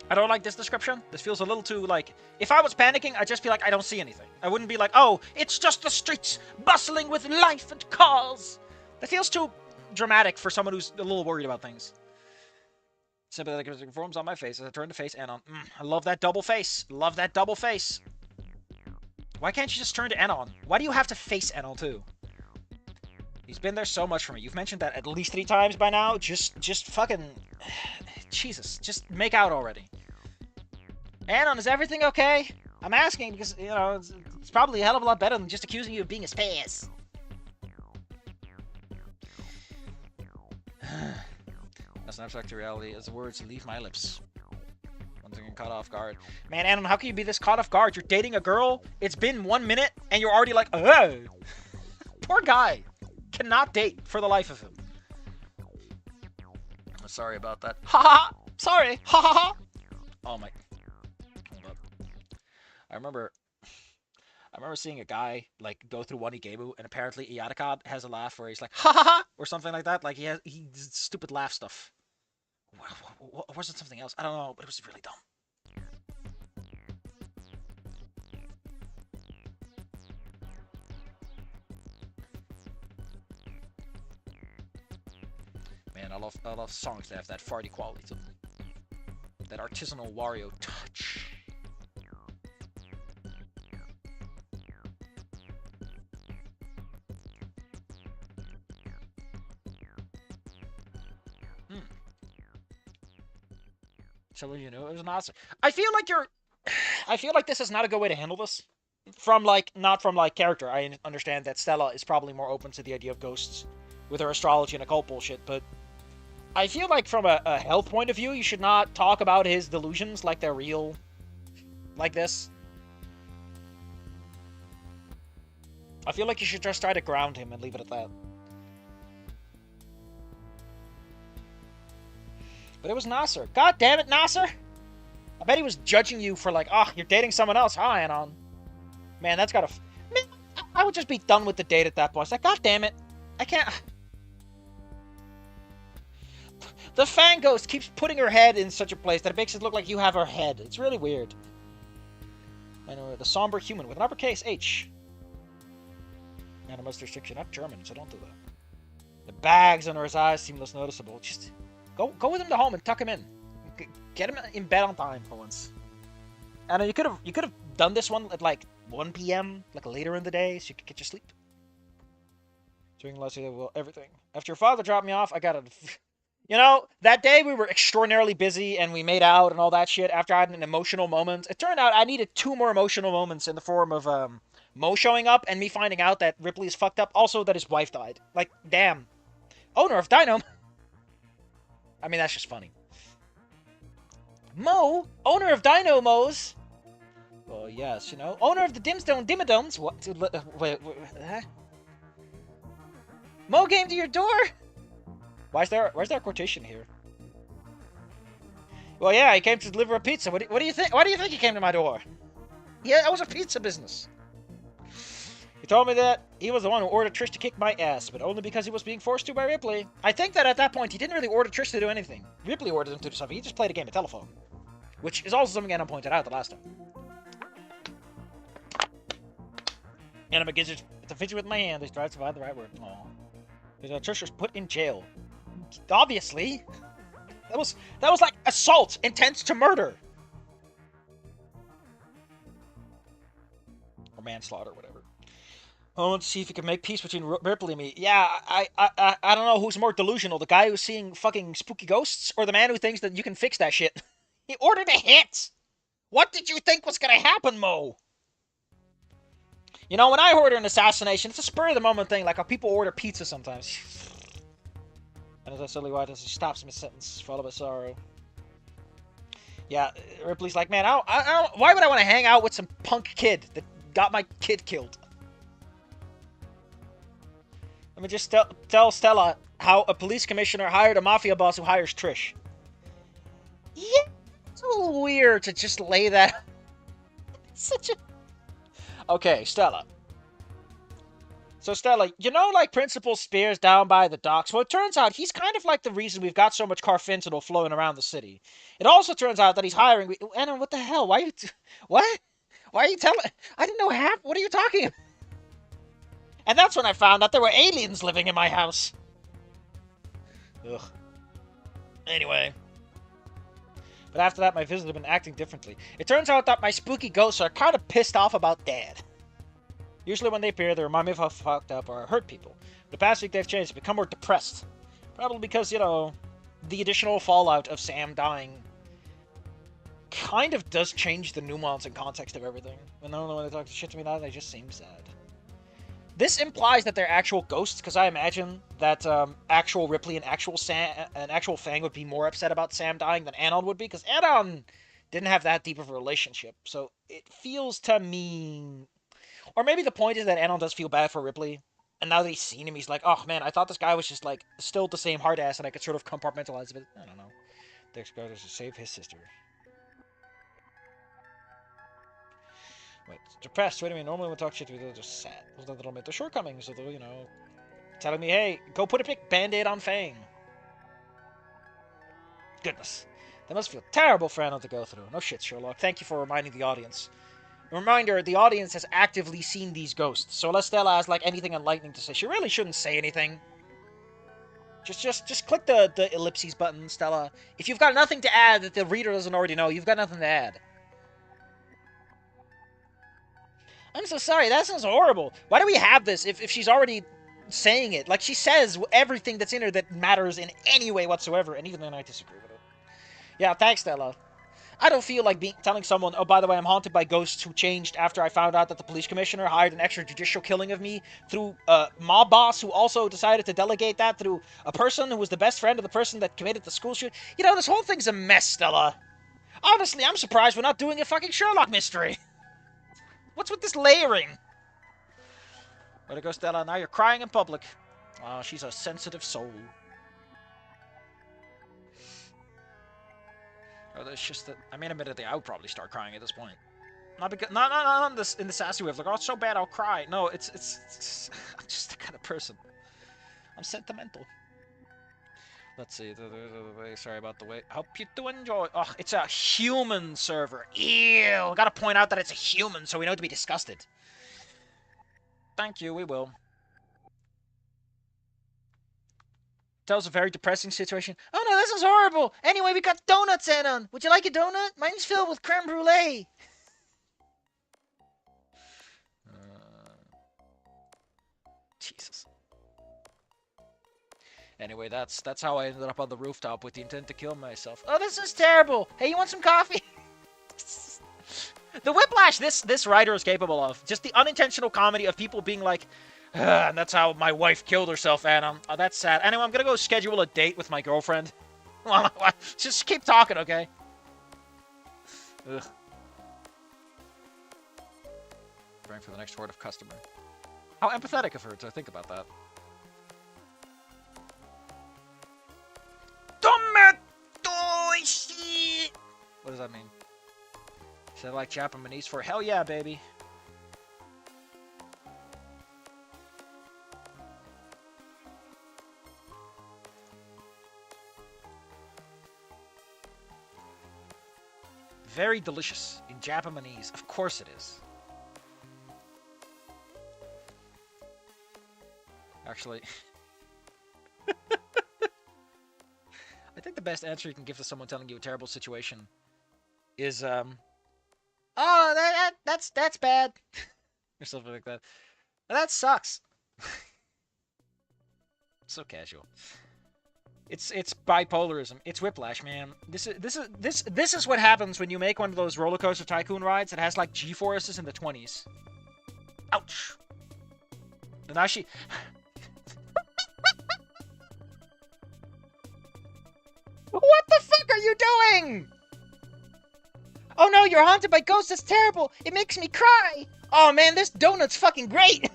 I don't like this description. This feels a little too, like... If I was panicking, I'd just be like, I don't see anything. I wouldn't be like, oh, it's just the streets, bustling with life and cars. That feels too dramatic for someone who's a little worried about things. Sympathetic forms on my face as I turn to face Anon. I love that double face. Love that double face. Why can't you just turn to Anon? Why do you have to face Anon, too? He's been there so much for me. You've mentioned that at least 3 times by now. Just fucking... Jesus, just make out already. Anon, is everything okay? I'm asking because, you know, it's probably a hell of a lot better than just accusing you of being a spaz. That's an abstract reality as the words leave my lips. Once again, caught off guard. Man, Anon, how can you be this caught off guard? You're dating a girl, it's been 1 minute, and you're already like, oh. Poor guy. Cannot date for the life of him. I'm sorry about that. Ha ha! Sorry! Ha ha ha! Oh my... Hold up. I remember seeing a guy, like, go through one Igemu, and apparently Iyatakad has a laugh where he's like, ha ha ha! Or something like that. Like, he stupid laugh stuff. Or was it something else? I don't know, but it was really dumb. Man, I love songs that have that farty quality to them. That artisanal Wario touch. So you know, it was an awesome. I feel like this is not a good way to handle this. Not from character. I understand that Stella is probably more open to the idea of ghosts with her astrology and occult bullshit, but I feel like from a health point of view, you should not talk about his delusions like they're real. Like this. I feel like you should just try to ground him and leave it at that. But it was Nasser. God damn it, Nasser! I bet he was judging you for like, oh, you're dating someone else, huh, Anon? Man, that's gotta... Man, I would just be done with the date at that point. It's like, god damn it. I can't... The fan ghost keeps putting her head in such a place that it makes it look like you have her head. It's really weird. I know, the somber human with an uppercase H. And a most restriction, not German, so don't do that. The bags under his eyes seem less noticeable. Just go with him to home and tuck him in. Get him in bed on time for once. And you could have done this one at like 1 p.m., like later in the day, so you could get your sleep. Doing less well, everything. After your father dropped me off, I got a... You know, that day we were extraordinarily busy and we made out and all that shit after I had an emotional moment. It turned out I needed 2 more emotional moments in the form of Mo showing up and me finding out that Ripley is fucked up. Also, that his wife died. Like, damn. Owner of Dynamo. I mean, that's just funny. Mo, owner of Dino Mo's. Well, yes, you know, owner of the Dimstone Dimidomes. What? Wait, huh? Mo came to your door. Where's there a quotation here? Well, yeah, he came to deliver a pizza. What do you think? Why do you think he came to my door? Yeah, that was a pizza business. He told me that he was the one who ordered Trish to kick my ass, but only because he was being forced to by Ripley. I think that at that point, he didn't really order Trish to do anything. Ripley ordered him to do something. He just played a game of telephone. Which is also something Anna pointed out the last time. Anna begins to fidget with my hand. He tries to find the right word. Aww. Trish was put in jail. Obviously. That was like assault, intent to murder. Or manslaughter, whatever. I want to see if he can make peace between Ripley and me. Yeah, I don't know who's more delusional. The guy who's seeing fucking spooky ghosts, or the man who thinks that you can fix that shit. He ordered a hit! What did you think was gonna happen, Mo? You know, when I order an assassination, it's a spur-of-the-moment thing, like how people order pizza sometimes. And as I slowly watch as he stops mid-sentence, followed by sorrow. Yeah, Ripley's like, man, I don't, why would I want to hang out with some punk kid that got my kid killed? Let me just tell Stella how a police commissioner hired a mafia boss who hires Trish. Yeah, it's a little weird to just lay that... Such a... Okay, Stella. So, Stella, you know, like Principal Spears down by the docks? Well, it turns out he's kind of like the reason we've got so much carfentanil flowing around the city. It also turns out that he's hiring... Anna, what the hell? Why are you... What? Why are you telling... I didn't know half... What are you talking about? And that's when I found out there were aliens living in my house. Ugh. Anyway. But after that, my visitors have been acting differently. It turns out that my spooky ghosts are kind of pissed off about Dad. Usually when they appear, they remind me of how fucked up or hurt people. But the past week, they've changed. They've become more depressed. Probably because, you know, the additional fallout of Sam dying kind of does change the nuance and context of everything. And normally when they talk shit to me now, they just seem sad. This implies that they're actual ghosts, because I imagine that actual Ripley and actual Fang would be more upset about Sam dying than Anon would be, because Anon didn't have that deep of a relationship. So it feels to me... Or maybe the point is that Anon does feel bad for Ripley, and now that he's seen him, he's like, oh man, I thought this guy was just like, still the same hard ass, and I could sort of compartmentalize it. I don't know. Dex goes to save his sister. Wait, depressed. Wait a minute. Normally when we talk shit, we're just sad. With a little bit of shortcomings, so you know, telling me, hey, go put a big band-aid on Fang. Goodness. That must feel terrible for Anna to go through. No shit, Sherlock. Thank you for reminding the audience. A reminder, the audience has actively seen these ghosts, so unless Stella has, like, anything enlightening to say, she really shouldn't say anything. Just click the ellipses button, Stella. If you've got nothing to add that the reader doesn't already know, you've got nothing to add. I'm so sorry, that sounds horrible. Why do we have this if she's already saying it? Like, she says everything that's in her that matters in any way whatsoever, and even then I disagree with it. Yeah, thanks, Stella. I don't feel like telling someone, oh, by the way, I'm haunted by ghosts who changed after I found out that the police commissioner hired an extrajudicial killing of me through a mob boss who also decided to delegate that through a person who was the best friend of the person that committed the school shooting. You know, this whole thing's a mess, Stella. Honestly, I'm surprised we're not doing a fucking Sherlock mystery. What's with this layering? Way to go, Stella. Now you're crying in public. Oh, she's a sensitive soul. Oh, that's just that. I mean, admittedly, I would probably start crying at this point. Not because, not in the sassy way of like, oh, it's so bad, I'll cry. No, it's I'm just the kind of person. I'm sentimental. Let's see. Sorry about the wait. Hope you do enjoy. Oh, it's a human server. Ew. Gotta point out that it's a human, so we know to be disgusted. Thank you. We will. Tells a very depressing situation. Oh no, this is horrible. Anyway, we got donuts, Anon. Would you like a donut? Mine's filled with creme brulee. Jesus. Anyway, that's how I ended up on the rooftop with the intent to kill myself. Oh, this is terrible. Hey, you want some coffee? The whiplash this writer is capable of. Just the unintentional comedy of people being like, and that's how my wife killed herself, Anna. Oh, that's sad. Anyway, I'm gonna go schedule a date with my girlfriend. Just keep talking, okay? Ugh. Praying for the next horde of customer. How empathetic of her to think about that. What does that mean? Is that like Japanese for hell yeah, baby? Very delicious in Japanese. Of course it is. Actually, I think the best answer you can give to someone telling you a terrible situation is, oh, that's bad, or something like that. That sucks. So casual. It's bipolarism. It's whiplash, man. This is what happens when you make one of those roller coaster tycoon rides that has like G-forces in the 20s. Ouch. And now she. What the fuck are you doing? Oh no, you're haunted by ghosts. That's terrible. It makes me cry. Oh man, this donut's fucking great.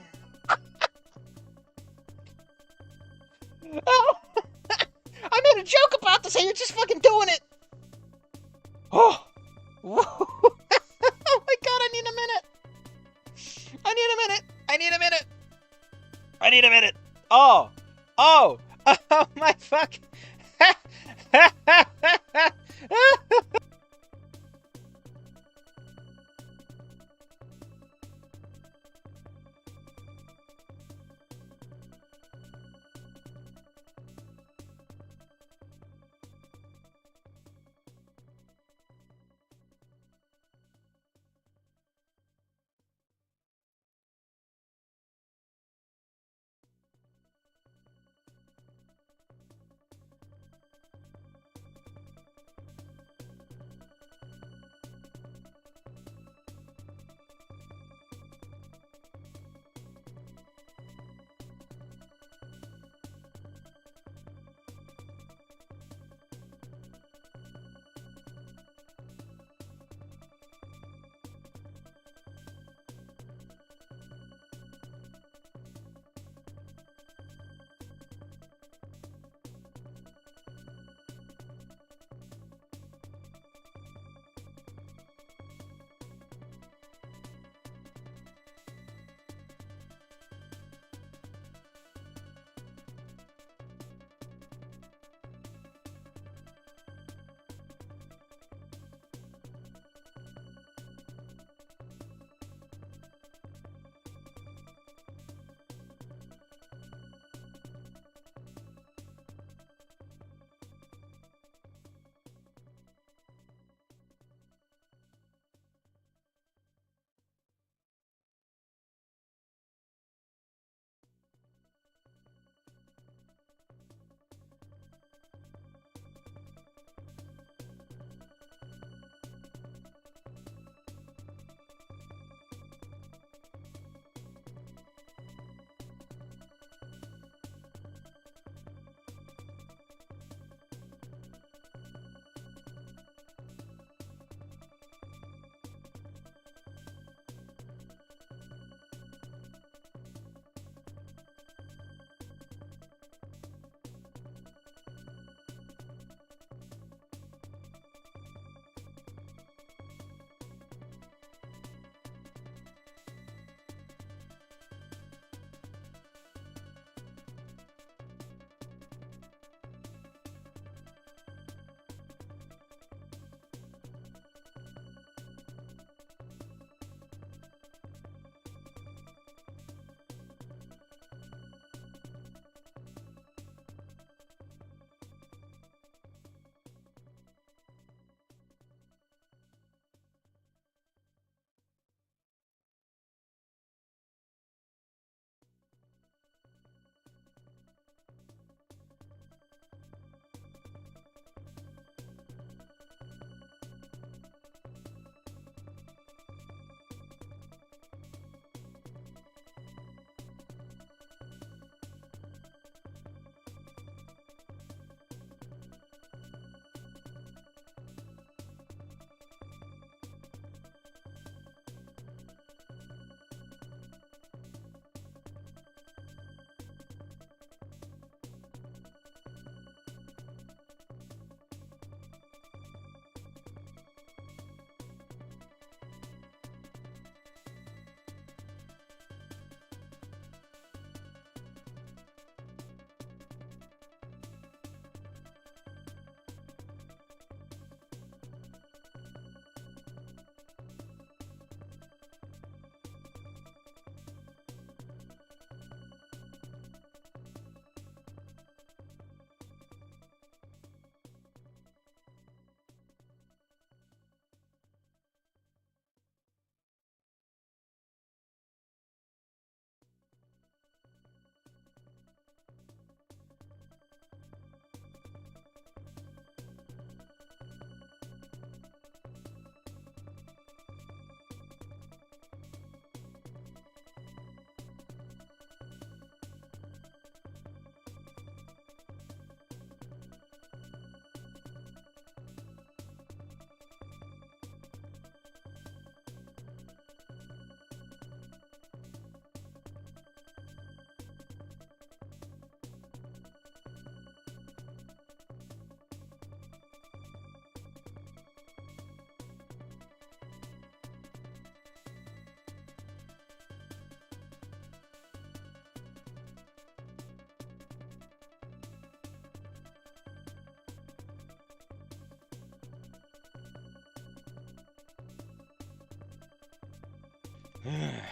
Oh. I made a joke about this and you're just fucking doing it. Oh. Oh my god, I need a minute. I need a minute. I need a minute. I need a minute. Oh. Oh. Oh my fuck.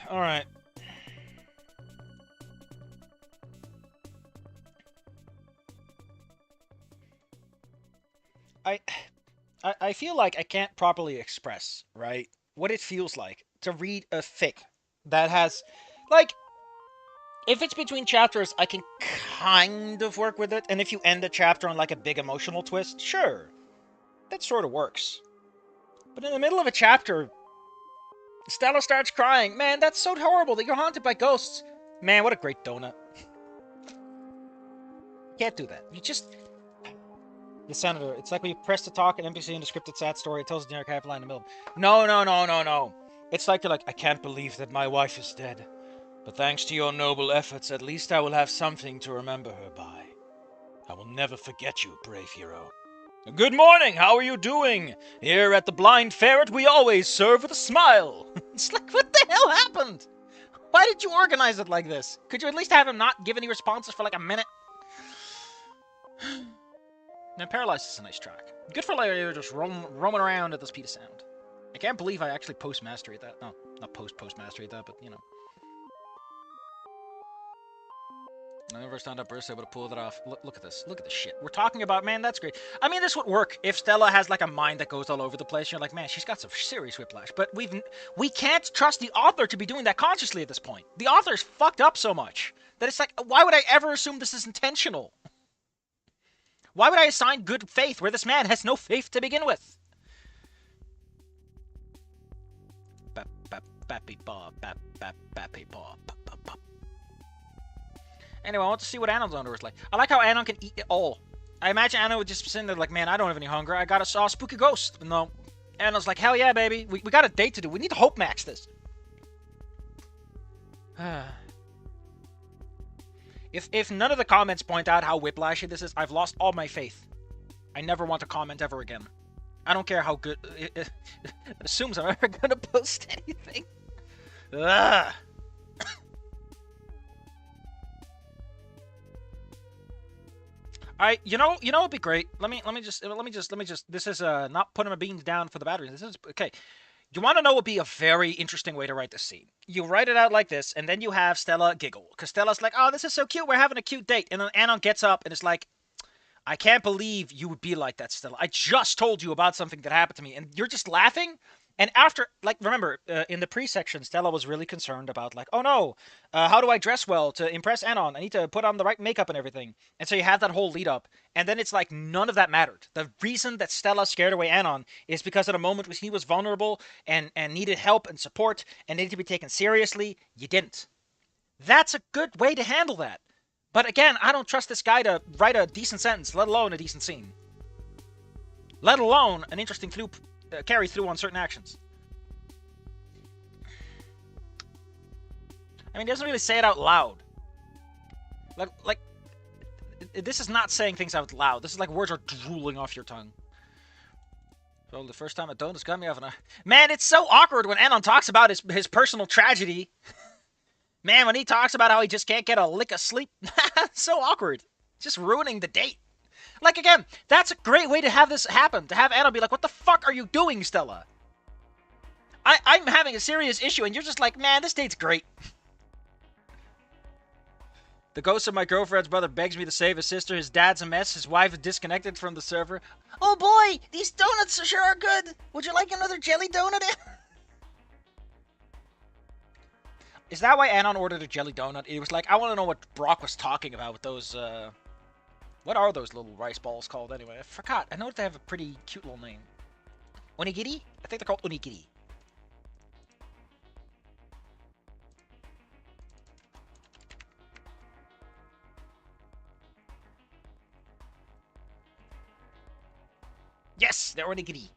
Alright. I, I feel like I can't properly express, right, what it feels like to read a fic that has, like, if it's between chapters, I can kind of work with it, and if you end a chapter on, like, a big emotional twist, sure, that sort of works. But in the middle of a chapter, Stella starts crying. Man, that's so horrible that you're haunted by ghosts. Man, what a great donut. Can't do that. You just... The senator. It's like when you press to talk an NPC in a scripted sad story. It tells a generic half line in the middle. No, no, no, no, no. It's like you're like, I can't believe that my wife is dead. But thanks to your noble efforts, at least I will have something to remember her by. I will never forget you, brave hero. Good morning, how are you doing? Here at the Blind Ferret, we always serve with a smile. It's like, what the hell happened? Why did you organize it like this? Could you at least have him not give any responses for like a minute? Now, Paralyzed is a nice track. Good for like just roaming around at the speed of sound. I can't believe I actually post-mastery at that. No, not post-mastery at that, but you know. I never stand up burst able to pull that off. Look at this. Look at this shit. We're talking about, man, that's great. I mean, this would work if Stella has like a mind that goes all over the place. You're like, man, she's got some serious whiplash. But we can't trust the author to be doing that consciously at this point. The author's fucked up so much that it's like, why would I ever assume this is intentional? Why would I assign good faith where this man has no faith to begin with? Anyway, I want to see what Anon's under is like. I like how Anon can eat it all. I imagine Anon would just sit there like, man, I don't have any hunger. I got a spooky ghost. No. Anon's like, hell yeah, baby. We got a date to do. We need to hope max this. If none of the comments point out how whiplashy this is, I've lost all my faith. I never want to comment ever again. I don't care how good... It assumes I'm ever going to post anything. Ugh. You know what'd be great. Let me just. This is not putting my beans down for the batteries. This is okay. You want to know what would be a very interesting way to write this scene? You write it out like this, and then you have Stella giggle because Stella's like, "Oh, this is so cute. We're having a cute date," and then Anon gets up and it's like, "I can't believe you would be like that, Stella. I just told you about something that happened to me, and you're just laughing." And after, like, remember, in the pre-section, Stella was really concerned about, like, oh no, how do I dress well to impress Anon? I need to put on the right makeup and everything. And so you have that whole lead-up, and then it's like none of that mattered. The reason that Stella scared away Anon is because at a moment when he was vulnerable and needed help and support and needed to be taken seriously, you didn't. That's a good way to handle that. But again, I don't trust this guy to write a decent sentence, let alone a decent scene. Let alone an interesting carry through on certain actions. I mean, he doesn't really say it out loud. Like, this is not saying things out loud. This is like words are drooling off your tongue. So the first time a donut's got me off an... Man, it's so awkward when Anon talks about his personal tragedy. Man, when he talks about how he just can't get a lick of sleep. So awkward. Just ruining the date. Like, again, that's a great way to have this happen. To have Anon be like, what the fuck are you doing, Stella? I'm having a serious issue, and you're just like, man, this date's great. The ghost of my girlfriend's brother begs me to save his sister. His dad's a mess. His wife is disconnected from the server. Oh boy, these donuts sure are good. Would you like another jelly donut? Is that why Anon ordered a jelly donut? It was like, I want to know what Brock was talking about with those, what are those little rice balls called anyway? I forgot. I know that they have a pretty cute little name. Onigiri? I think they're called onigiri. Yes, they're onigiri.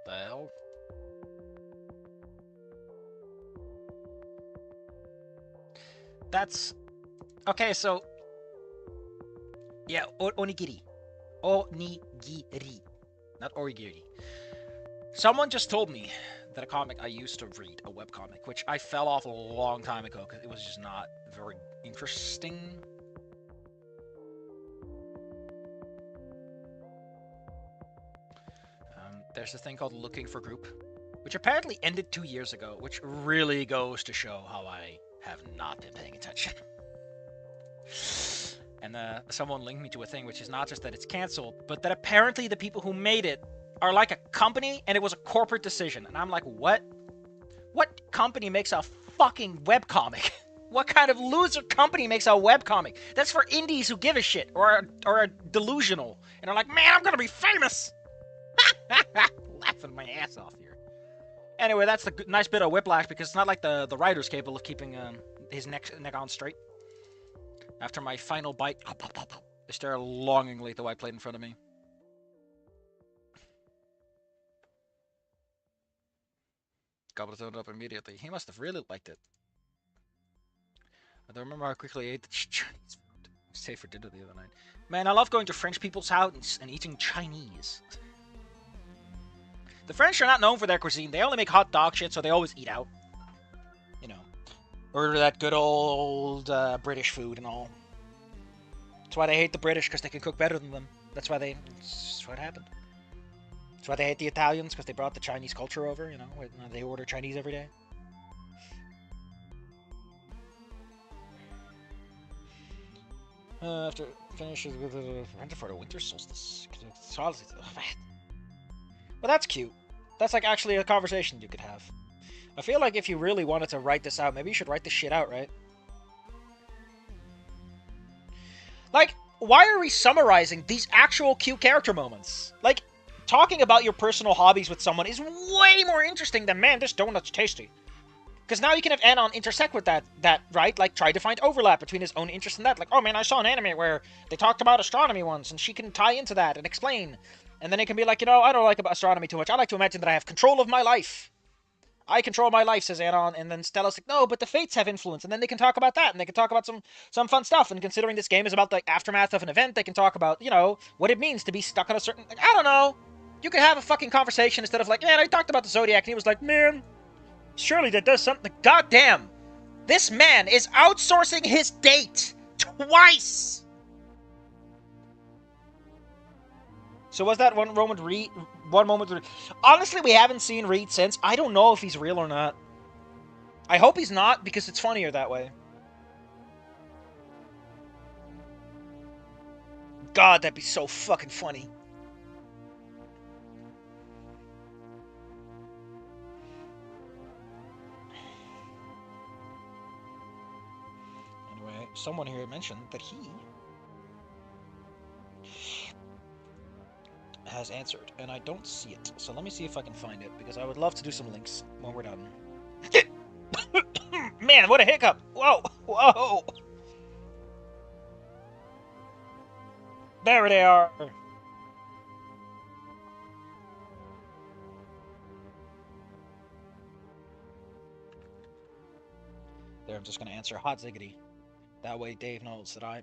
the hell? That's... Okay, so... Yeah, onigiri. Onigiri. Not origiri. Someone just told me that a comic I used to read, a webcomic, which I fell off a long time ago because it was just not very interesting. There's this thing called Looking for Group, which apparently ended 2 years ago, which really goes to show how I have not been paying attention. And someone linked me to a thing which is not just that it's canceled, but that apparently the people who made it are like a company and it was a corporate decision. And I'm like, what? What company makes a fucking webcomic? What kind of loser company makes a webcomic? That's for indies who give a shit or are delusional and are like, man, I'm gonna be famous. Laughing my ass off here. Anyway, that's the nice bit of whiplash because it's not like the writer's capable of keeping his neck on straight. After my final bite, I stare longingly at the white plate in front of me. Goblet opened up immediately. He must have really liked it. I don't remember how quickly I ate the Chinese food. I stayed for dinner the other night. Man, I love going to French people's house and eating Chinese. The French are not known for their cuisine. They only make hot dog shit, so they always eat out. You know, order that good old British food and all. That's why they hate the British, because they can cook better than them. That's what happened. That's why they hate the Italians, because they brought the Chinese culture over, you know. They order Chinese every day. After finishes with for the winter solstice. Well, that's cute. That's like actually a conversation you could have. I feel like if you really wanted to write this out, maybe you should write this shit out, right? Like, why are we summarizing these actual cute character moments? Like, talking about your personal hobbies with someone is way more interesting than, man, this donut's tasty. Because now you can have Anon intersect with that, right? Like, try to find overlap between his own interest and that. Like, oh man, I saw an anime where they talked about astronomy once, and she can tie into that and explain. And then it can be like, you know, I don't like about astronomy too much. I like to imagine that I have control of my life. I control my life, says Anon. And then Stella's like, no, but the fates have influence. And then they can talk about that. And they can talk about some fun stuff. And considering this game is about the aftermath of an event, they can talk about, you know, what it means to be stuck on a certain... Like, I don't know. You could have a fucking conversation instead of like, man, I talked about the Zodiac. And he was like, man, surely that does something. God damn. This man is outsourcing his date twice. So was that one moment Reed? Honestly, we haven't seen Reed since. I don't know if he's real or not. I hope he's not, because it's funnier that way. God, that'd be so fucking funny. Anyway, someone here mentioned that he has answered, and I don't see it. So let me see if I can find it, because I would love to do some links when we're done. Man, what a hiccup! Whoa! Whoa! There they are! There, I'm just gonna answer hot ziggity. That way Dave knows that I...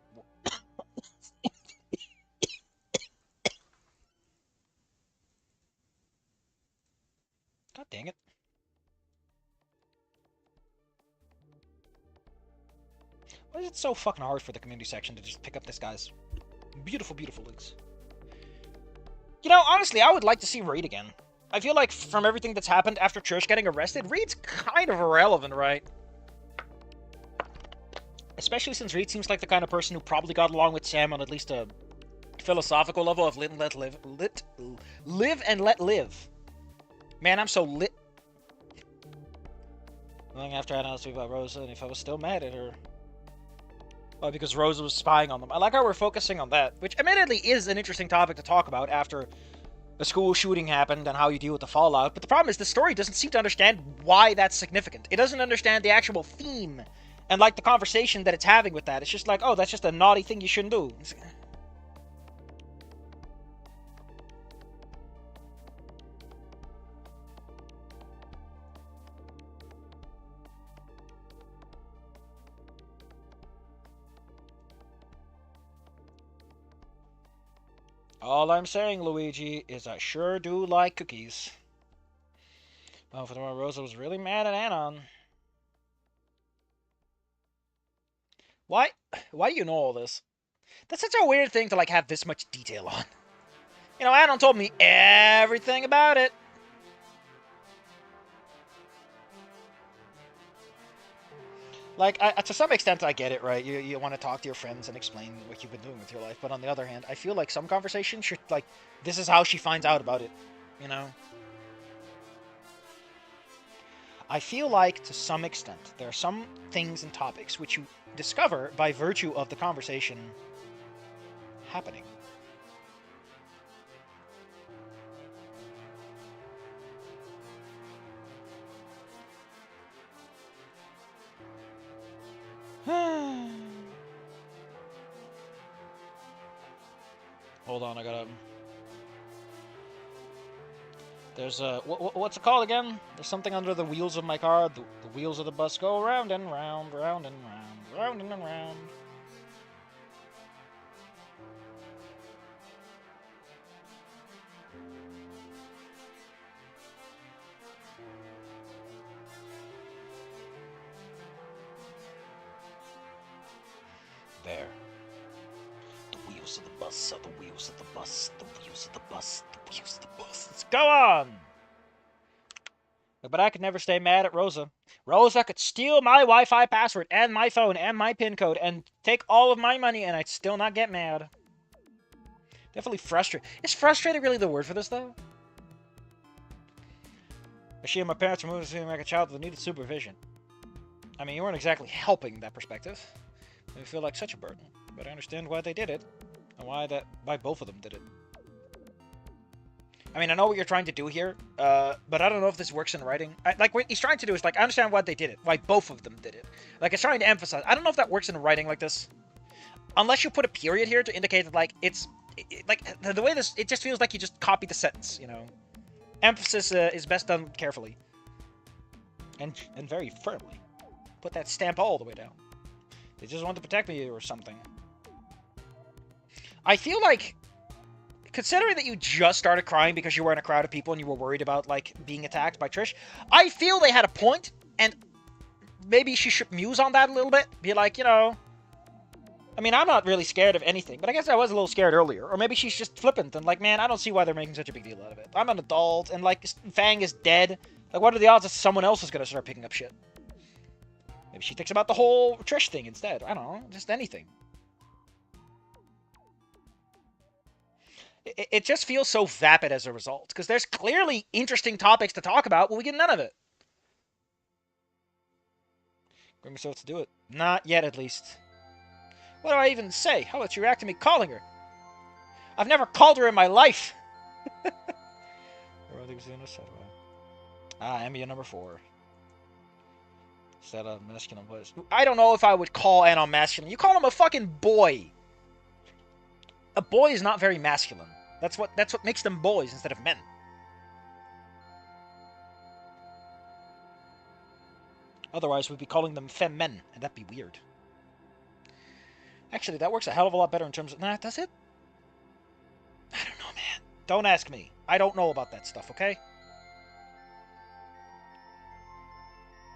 God dang it. Why is it so fucking hard for the community section to just pick up this guy's beautiful, beautiful links? You know, honestly, I would like to see Reed again. I feel like from everything that's happened after Church getting arrested, Reed's kind of irrelevant, right? Especially since Reed seems like the kind of person who probably got along with Sam on at least a philosophical level of live and let live. Live and let live. Man, I'm so lit. Long after I announced about Rosa, and if I was still mad at her. Oh, because Rosa was spying on them. I like how we're focusing on that, which admittedly is an interesting topic to talk about after a school shooting happened and how you deal with the fallout. But the problem is the story doesn't seem to understand why that's significant. It doesn't understand the actual theme and like the conversation that it's having with that. It's just like, oh, that's just a naughty thing you shouldn't do. All I'm saying, Luigi, is I sure do like cookies. Oh, for the moment, Rosa was really mad at Anon. Why? Why do you know all this? That's such a weird thing to like have this much detail on. You know, Anon told me everything about it. Like, to some extent, I get it, right? You want to talk to your friends and explain what you've been doing with your life. But on the other hand, I feel like some conversations should, like, this is how she finds out about it, you know? I feel like, to some extent, there are some things and topics which you discover by virtue of the conversation happening. Hold on, I gotta... There's a... what's it called again? There's something under the wheels of my car. The wheels of the bus go round and round, round and round, round and round. There. The wheels of the bus are the wheels of the bus, the wheels of the bus, the wheels of the bus. Let's go on! But I could never stay mad at Rosa. Rosa could steal my Wi-Fi password and my phone and my PIN code and take all of my money and I'd still not get mad. Definitely frustrated. Is frustrated really the word for this, though? She and my parents were moving to me like a child that needed supervision. I mean, you weren't exactly helping that perspective. They feel like such a burden, but I understand why they did it, and why both of them did it. I mean, I know what you're trying to do here, but I don't know if this works in writing. Like, what he's trying to do is, like, I understand why they did it, why both of them did it. Like, it's trying to emphasize. I don't know if that works in writing like this. Unless you put a period here to indicate that, like, like, the way this, it just feels like you just copied the sentence, you know? Emphasis is best done carefully. And very firmly. Put that stamp all the way down. They just want to protect me or something. I feel like, considering that you just started crying because you were in a crowd of people and you were worried about, like, being attacked by Trish, I feel they had a point, and maybe she should muse on that a little bit. Be like, you know, I mean, I'm not really scared of anything, but I guess I was a little scared earlier. Or maybe she's just flippant and like, man, I don't see why they're making such a big deal out of it. I'm an adult, and, like, Fang is dead. Like, what are the odds that someone else is going to start picking up shit? Maybe she thinks about the whole Trish thing instead. I don't know. Just anything. It just feels so vapid as a result. Because there's clearly interesting topics to talk about, but we get none of it. Bring myself to do it. Not yet, at least. What do I even say? How about you react to me calling her? I've never called her in my life! Emmy number 4. Stella, masculine voice. I don't know if I would call Anon masculine. You call him a fucking boy. A boy is not very masculine. That's what makes them boys instead of men. Otherwise, we'd be calling them femme-men, and that'd be weird. Actually, that works a hell of a lot better in terms of... Nah, does it? I don't know, man. Don't ask me. I don't know about that stuff, okay?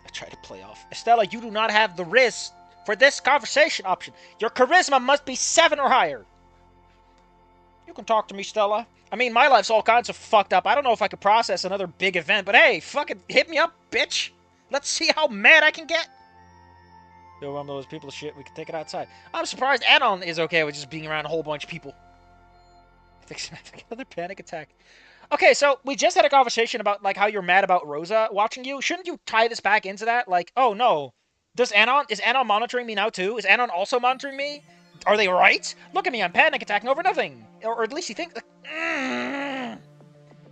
I try to play off. Estella, you do not have the riz for this conversation option. Your charisma must be 7 or higher. You can talk to me, Stella. I mean, my life's all kinds of fucked up. I don't know if I could process another big event, but hey, fucking hit me up, bitch. Let's see how mad I can get. Yo, one of those people shit, we can take it outside. I'm surprised Anon is okay with just being around a whole bunch of people. Another panic attack. Okay, so we just had a conversation about, like, how you're mad about Rosa watching you. Shouldn't you tie this back into that? Like, oh no, is Anon monitoring me now too? Is Anon also monitoring me? Are they right? Look at me, I'm panic attacking over nothing. Or at least you think,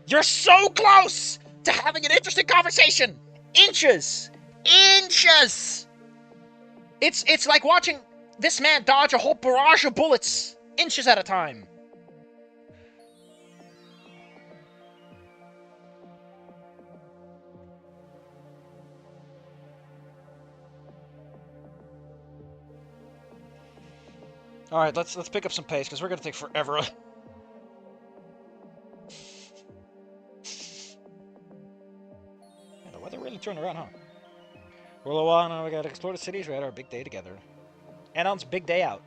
You're so close to having an interesting conversation. Inches. Inches. It's like watching this man dodge a whole barrage of bullets, inches at a time. All right, let's pick up some pace because we're gonna take forever. though. Well, they're really turning around, huh? We're a little while now. We gotta explore the cities. We had our big day together. Anon's big day out.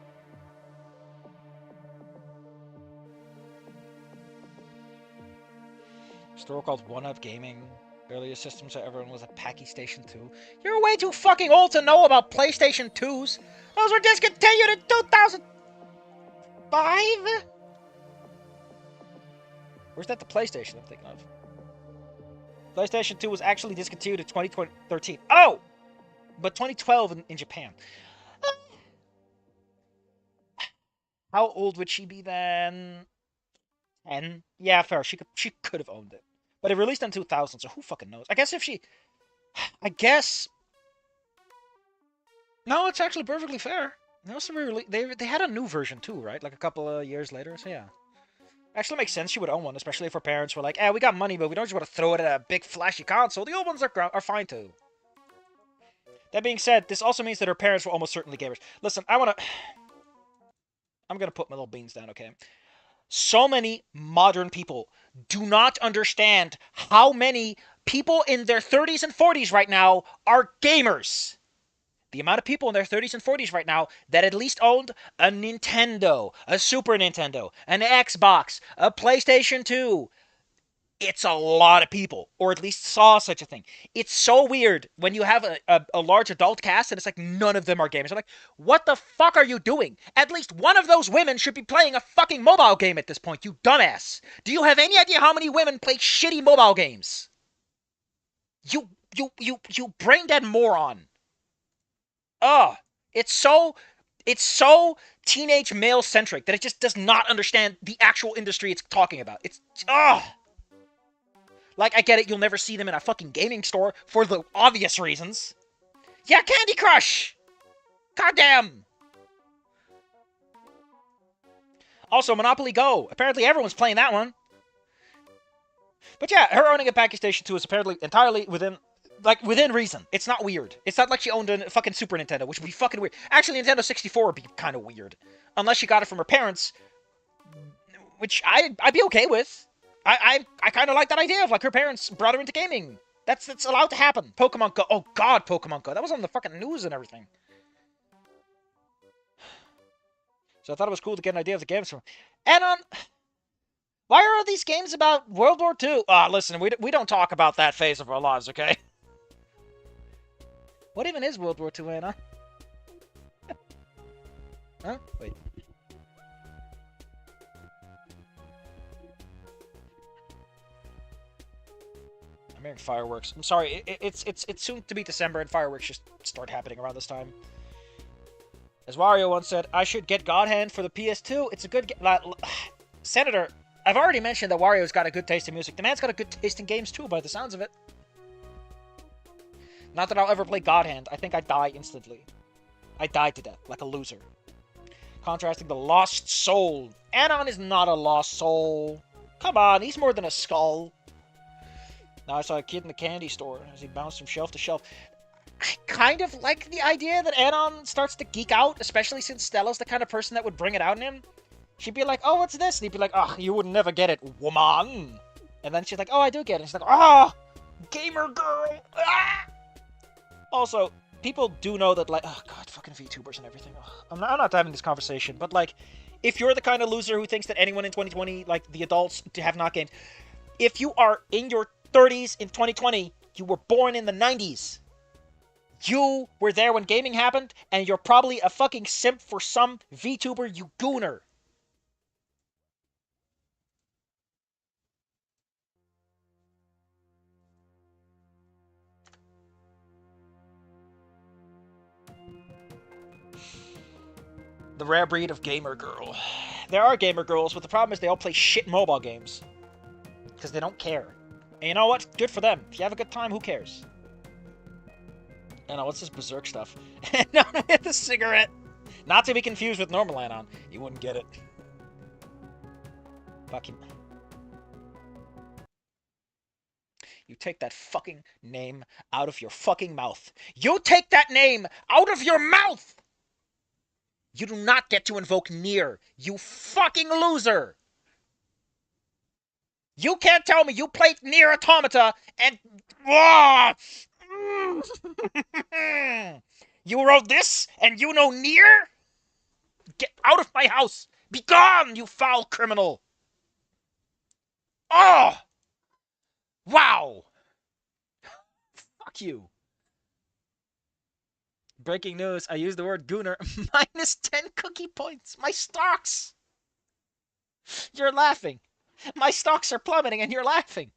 Store called One Up Gaming. Earliest systems that everyone was a Packy Station 2. You're way too fucking old to know about PlayStation 2s. Those were discontinued in 2005? Where's that the PlayStation I'm thinking of? PlayStation 2 was actually discontinued in 2013. Oh! But 2012 in Japan. How old would she be then? 10? Yeah, fair. She could have owned it. But it released in 2000, so who fucking knows? I guess if she... I guess... No, it's actually perfectly fair. They also they had a new version too, right? Like a couple of years later, so yeah. Actually makes sense she would own one, especially if her parents were like, we got money, but we don't just want to throw it at a big flashy console. The old ones are fine too. That being said, this also means that her parents were almost certainly gamers. Listen, I'm gonna put my little beans down, okay? So many modern people do not understand how many people in their 30s and 40s right now are gamers. The amount of people in their 30s and 40s right now that at least owned a Nintendo, a Super Nintendo, an Xbox, a PlayStation 2. It's a lot of people, or at least saw such a thing. It's so weird when you have a large adult cast and it's like none of them are gamers. I'm like, what the fuck are you doing? At least one of those women should be playing a fucking mobile game at this point, you dumbass. Do you have any idea how many women play shitty mobile games? You brain dead moron. Ugh. It's so teenage male centric that it just does not understand the actual industry it's talking about. It's like, I get it, you'll never see them in a fucking gaming store for the obvious reasons. Yeah, Candy Crush! Goddamn! Also, Monopoly Go. Apparently everyone's playing that one. But yeah, her owning a Packy Station 2 is apparently entirely within reason. It's not weird. It's not like she owned a fucking Super Nintendo, which would be fucking weird. Actually, Nintendo 64 would be kind of weird. Unless she got it from her parents, which I'd be okay with. I kind of like that idea of, like, her parents brought her into gaming. That's allowed to happen. Pokemon Go. Oh, God, Pokemon Go. That was on the fucking news and everything. So I thought it was cool to get an idea of the games from. And why are all these games about World War II? Listen, we don't talk about that phase of our lives, okay? What even is World War II, Anna? Huh? Wait. I'm hearing fireworks. I'm sorry, it's soon to be December and fireworks just start happening around this time. As Wario once said, I should get God Hand for the PS2. It's a good Senator, I've already mentioned that Wario's got a good taste in music. The man's got a good taste in games too, by the sounds of it. Not that I'll ever play God Hand. I think I'd die instantly. I died to death, like a loser. Contrasting the lost soul. Anon is not a lost soul. Come on, he's more than a skull. Now I saw a kid in the candy store as he bounced from shelf to shelf. I kind of like the idea that Anon starts to geek out, especially since Stella's the kind of person that would bring it out in him. She'd be like, oh, what's this? And he'd be like, oh, you would never get it, woman. And then she's like, oh, I do get it. And she's like, oh, gamer girl. Ah! Also, people do know that, like, oh, God, fucking VTubers and everything. Oh, I'm not having this conversation, but, like, if you're the kind of loser who thinks that anyone in 2020, like, the adults, have not gamed, if you are in your 30s in 2020, you were born in the 90s. You were there when gaming happened, and you're probably a fucking simp for some VTuber, you gooner. The rare breed of gamer girl. There are gamer girls, but the problem is they all play shit mobile games. Because they don't care. And you know what? Good for them. If you have a good time, who cares? I know, what's this berserk stuff? No, the cigarette! Not to be confused with normal Anon. You wouldn't get it. Fucking... You take that fucking name out of your fucking mouth. You take that name out of your mouth! You do not get to invoke Nier, you fucking loser! You can't tell me you played Nier Automata and Ah! You wrote this, and you know near? Get out of my house! Be gone, you foul criminal! Oh! Wow! Fuck you. Breaking news, I used the word gooner. Minus 10 cookie points. My stocks! You're laughing. My stocks are plummeting and you're laughing.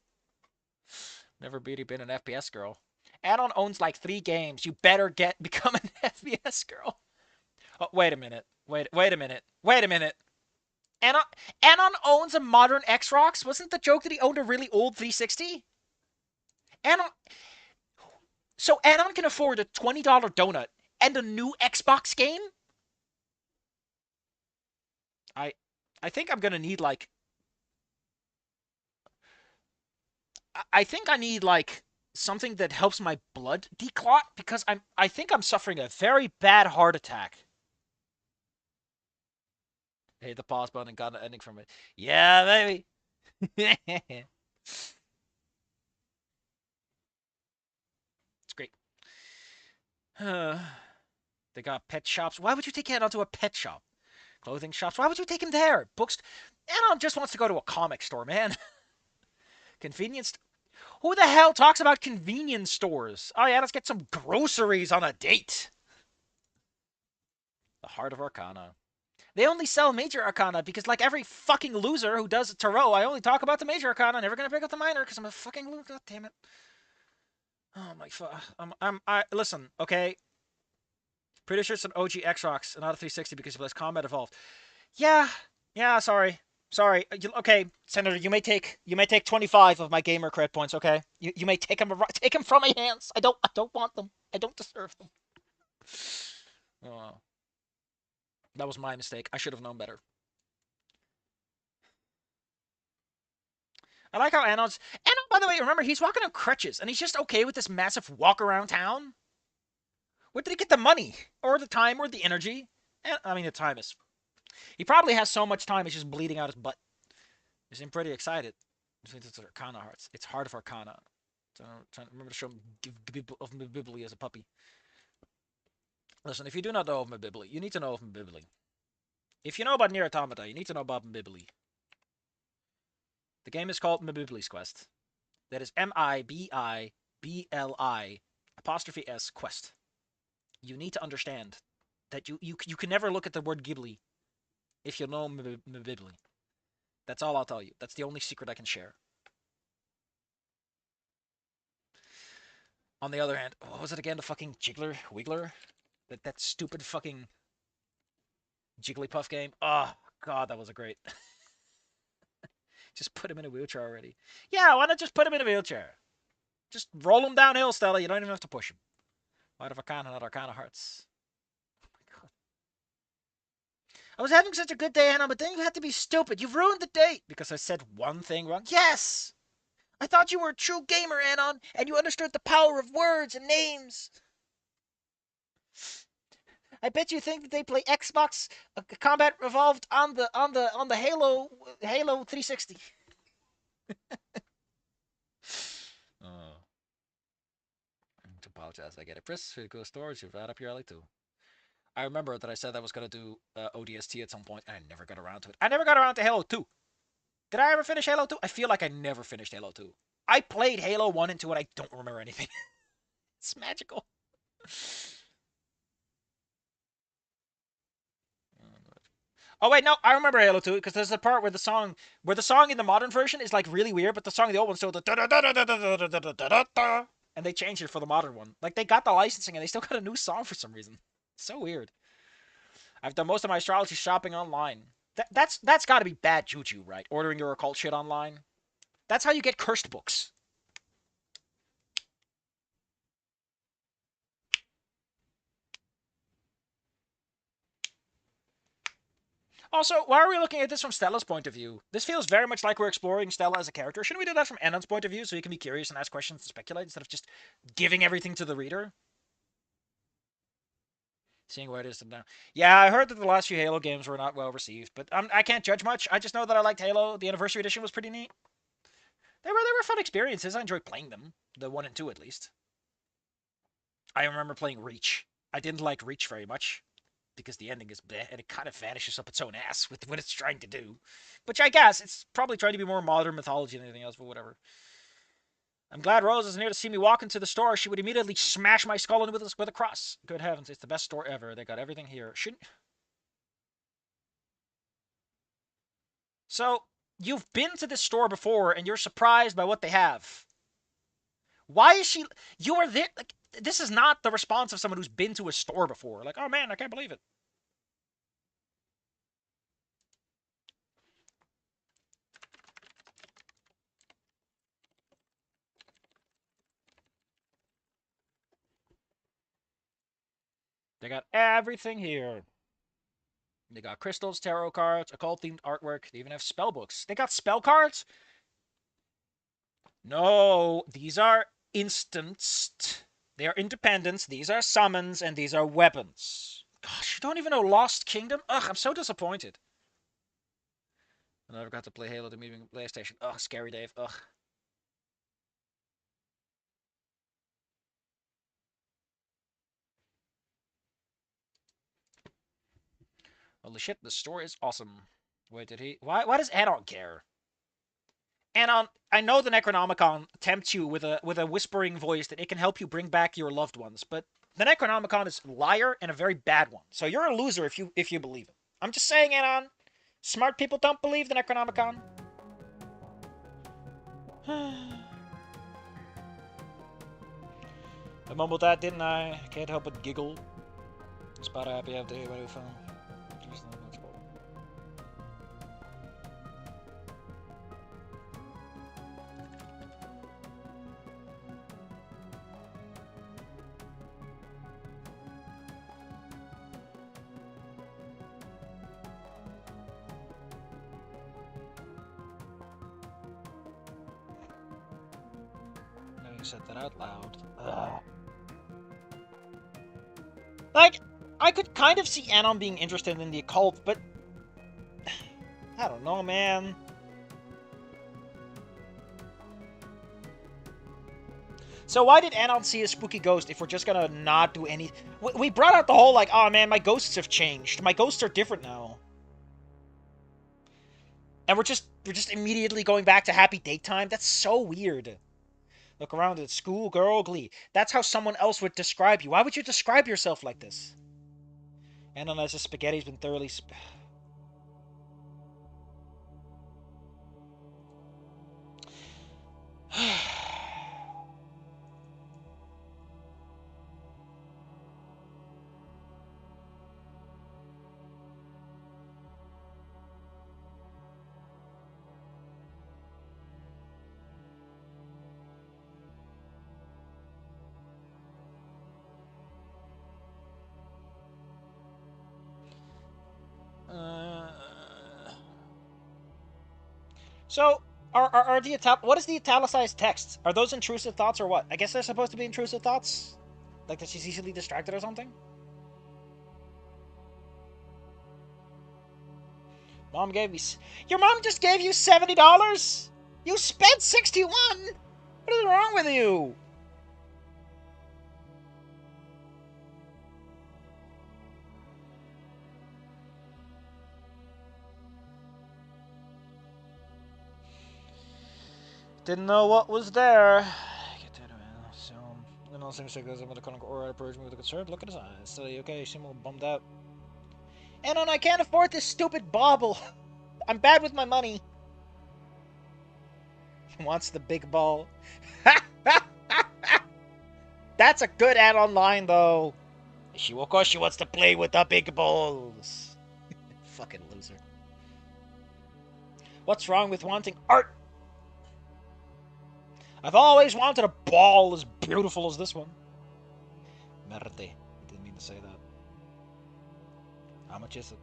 Never really been an FPS girl. Addon owns like 3 games. You better become an FPS girl. Oh, wait a minute. Wait a minute. Wait a minute. Anon owns a modern Xbox? Wasn't the joke that he owned a really old 360? Anon. So Anon can afford a $20 donut and a new Xbox game? I I think I'm gonna need like I think I need like something that helps my blood declot because I think I'm suffering a very bad heart attack. Hey, the pause button and got an ending from it. Yeah, baby. It's great. They got pet shops. Why would you take Anon to a pet shop? Clothing shops. Why would you take him there? Books. Anon just wants to go to a comic store, man. Convenience. Who the hell talks about convenience stores? Oh yeah, let's get some groceries on a date. The Heart of Arcana. They only sell major arcana because, like every fucking loser who does tarot, I only talk about the major arcana. Never gonna pick up the minor because I'm a fucking loser. God damn it. Oh my fuck. Listen, okay. Pretty sure it's an OG Xbox, not a 360 because it plays Combat Evolved. Yeah, yeah. Sorry. Okay, Senator, you may take 25 of my gamer cred points. Okay, you may take them from my hands. I don't want them. I don't deserve them. Oh, that was my mistake. I should have known better. I like how Anon, by the way, remember, he's walking on crutches, and he's just okay with this massive walk around town. Where did he get the money? Or the time, or the energy? I mean, the time is... He probably has so much time, he's just bleeding out his butt. He seems pretty excited. It's Arcana Hearts. It's Heart of Arcana. So I'm trying to remember to show him of Mabibli as a puppy. Listen, if you do not know of Mabibli, you need to know of Mabibli. If you know about Nier Automata, you need to know about Mabibli. The game is called Mabibli's Quest. That is Mibibli apostrophe S Quest. You need to understand that you can never look at the word Ghibli if you know Mabibli. That's all I'll tell you. That's the only secret I can share. On the other hand, what was it again? The fucking Wiggler? That stupid fucking Jigglypuff game? Oh, God, that was a great... Just put him in a wheelchair already. Yeah, why not just put him in a wheelchair? Just roll him downhill, Stella. You don't even have to push him. Light of Arcana, not Arcana Hearts. Oh my God. I was having such a good day, Anna, but then you had to be stupid. You've ruined the date because I said one thing wrong. Yes! I thought you were a true gamer, Anon, and you understood the power of words and names. I bet you think that they play Xbox Combat Evolved on the Halo 360. Oh, I need to apologize. I get it. Chris, go storage. You've right up your alley too. I remember that I said I was gonna do ODST at some point, and I never got around to it. I never got around to Halo 2. Did I ever finish Halo 2? I feel like I never finished Halo 2. I played Halo 1 and 2 and I don't remember anything. It's magical. Oh wait, no, I remember Halo 2 because there's a part where the song in the modern version is like really weird, but the song in the old one's still the and they changed it for the modern one. Like they got the licensing and they still got a new song for some reason. So weird. I've done most of my astrology shopping online. That's got to be bad juju, right? Ordering your occult shit online. That's how you get cursed books. Also, why are we looking at this from Stella's point of view? This feels very much like we're exploring Stella as a character. Shouldn't we do that from Anon's point of view so you can be curious and ask questions and speculate instead of just giving everything to the reader? Seeing where it is now. Yeah, I heard that the last few Halo games were not well received, but I can't judge much. I just know that I liked Halo. The Anniversary Edition was pretty neat. They were fun experiences. I enjoyed playing them. The 1 and 2 at least. I remember playing Reach. I didn't like Reach very much because the ending is bleh, and it kind of vanishes up its own ass with what it's trying to do. Which I guess it's probably trying to be more modern mythology than anything else, but whatever. I'm glad Rose isn't here to see me walk into the store. She would immediately smash my skull in with a cross. Good heavens, it's the best store ever. They got everything here. Shouldn't... So, you've been to this store before, and you're surprised by what they have. Why is she... You were there... Like, this is not the response of someone who's been to a store before. Like, oh man, I can't believe it. They got everything here. They got crystals, tarot cards, occult-themed artwork. They even have spell books. They got spell cards? No, these are instanced. They are independents. These are summons, and these are weapons. Gosh, you don't even know Lost Kingdom? Ugh, I'm so disappointed. I never got to play Halo the moving PlayStation. Ugh, Scary Dave. Ugh. Holy shit, the story is awesome. Wait, did he... Why does Anon care? Anon, I know the Necronomicon tempts you with a whispering voice that it can help you bring back your loved ones, but the Necronomicon is a liar and a very bad one. So you're a loser if you believe it. I'm just saying, Anon. Smart people don't believe the Necronomicon. I mumbled that, didn't I? Can't help but giggle. Spot happy after my new phone. Said that out loud. Ugh. Like, I could kind of see Anon being interested in the occult, but I don't know, man. So why did Anon see a spooky ghost if we're just gonna not do any... We brought out the whole, like, oh man, my ghosts have changed. My ghosts are different now. And we're just immediately going back to happy daytime? That's so weird. Look around at school, girl, glee. That's how someone else would describe you. Why would you describe yourself like this? And unless the spaghetti's been thoroughly... So, are the what is the italicized text? Are those intrusive thoughts or what? I guess they're supposed to be intrusive thoughts? Like that she's easily distracted or something? Mom gave me... Your mom just gave you $70? You spent 61? What is wrong with you? Didn't know what was there. So, and all seems like there's another aura approaching me with a concern. Look at his eyes. So, okay, you seem a little bummed out. Anon, I can't afford this stupid bauble. I'm bad with my money. He wants the big ball. That's a good add-on line, though. Of course she wants to play with the big balls. Fucking loser. What's wrong with wanting art? I've always wanted a ball as beautiful as this one. Merde. Didn't mean to say that. How much is it?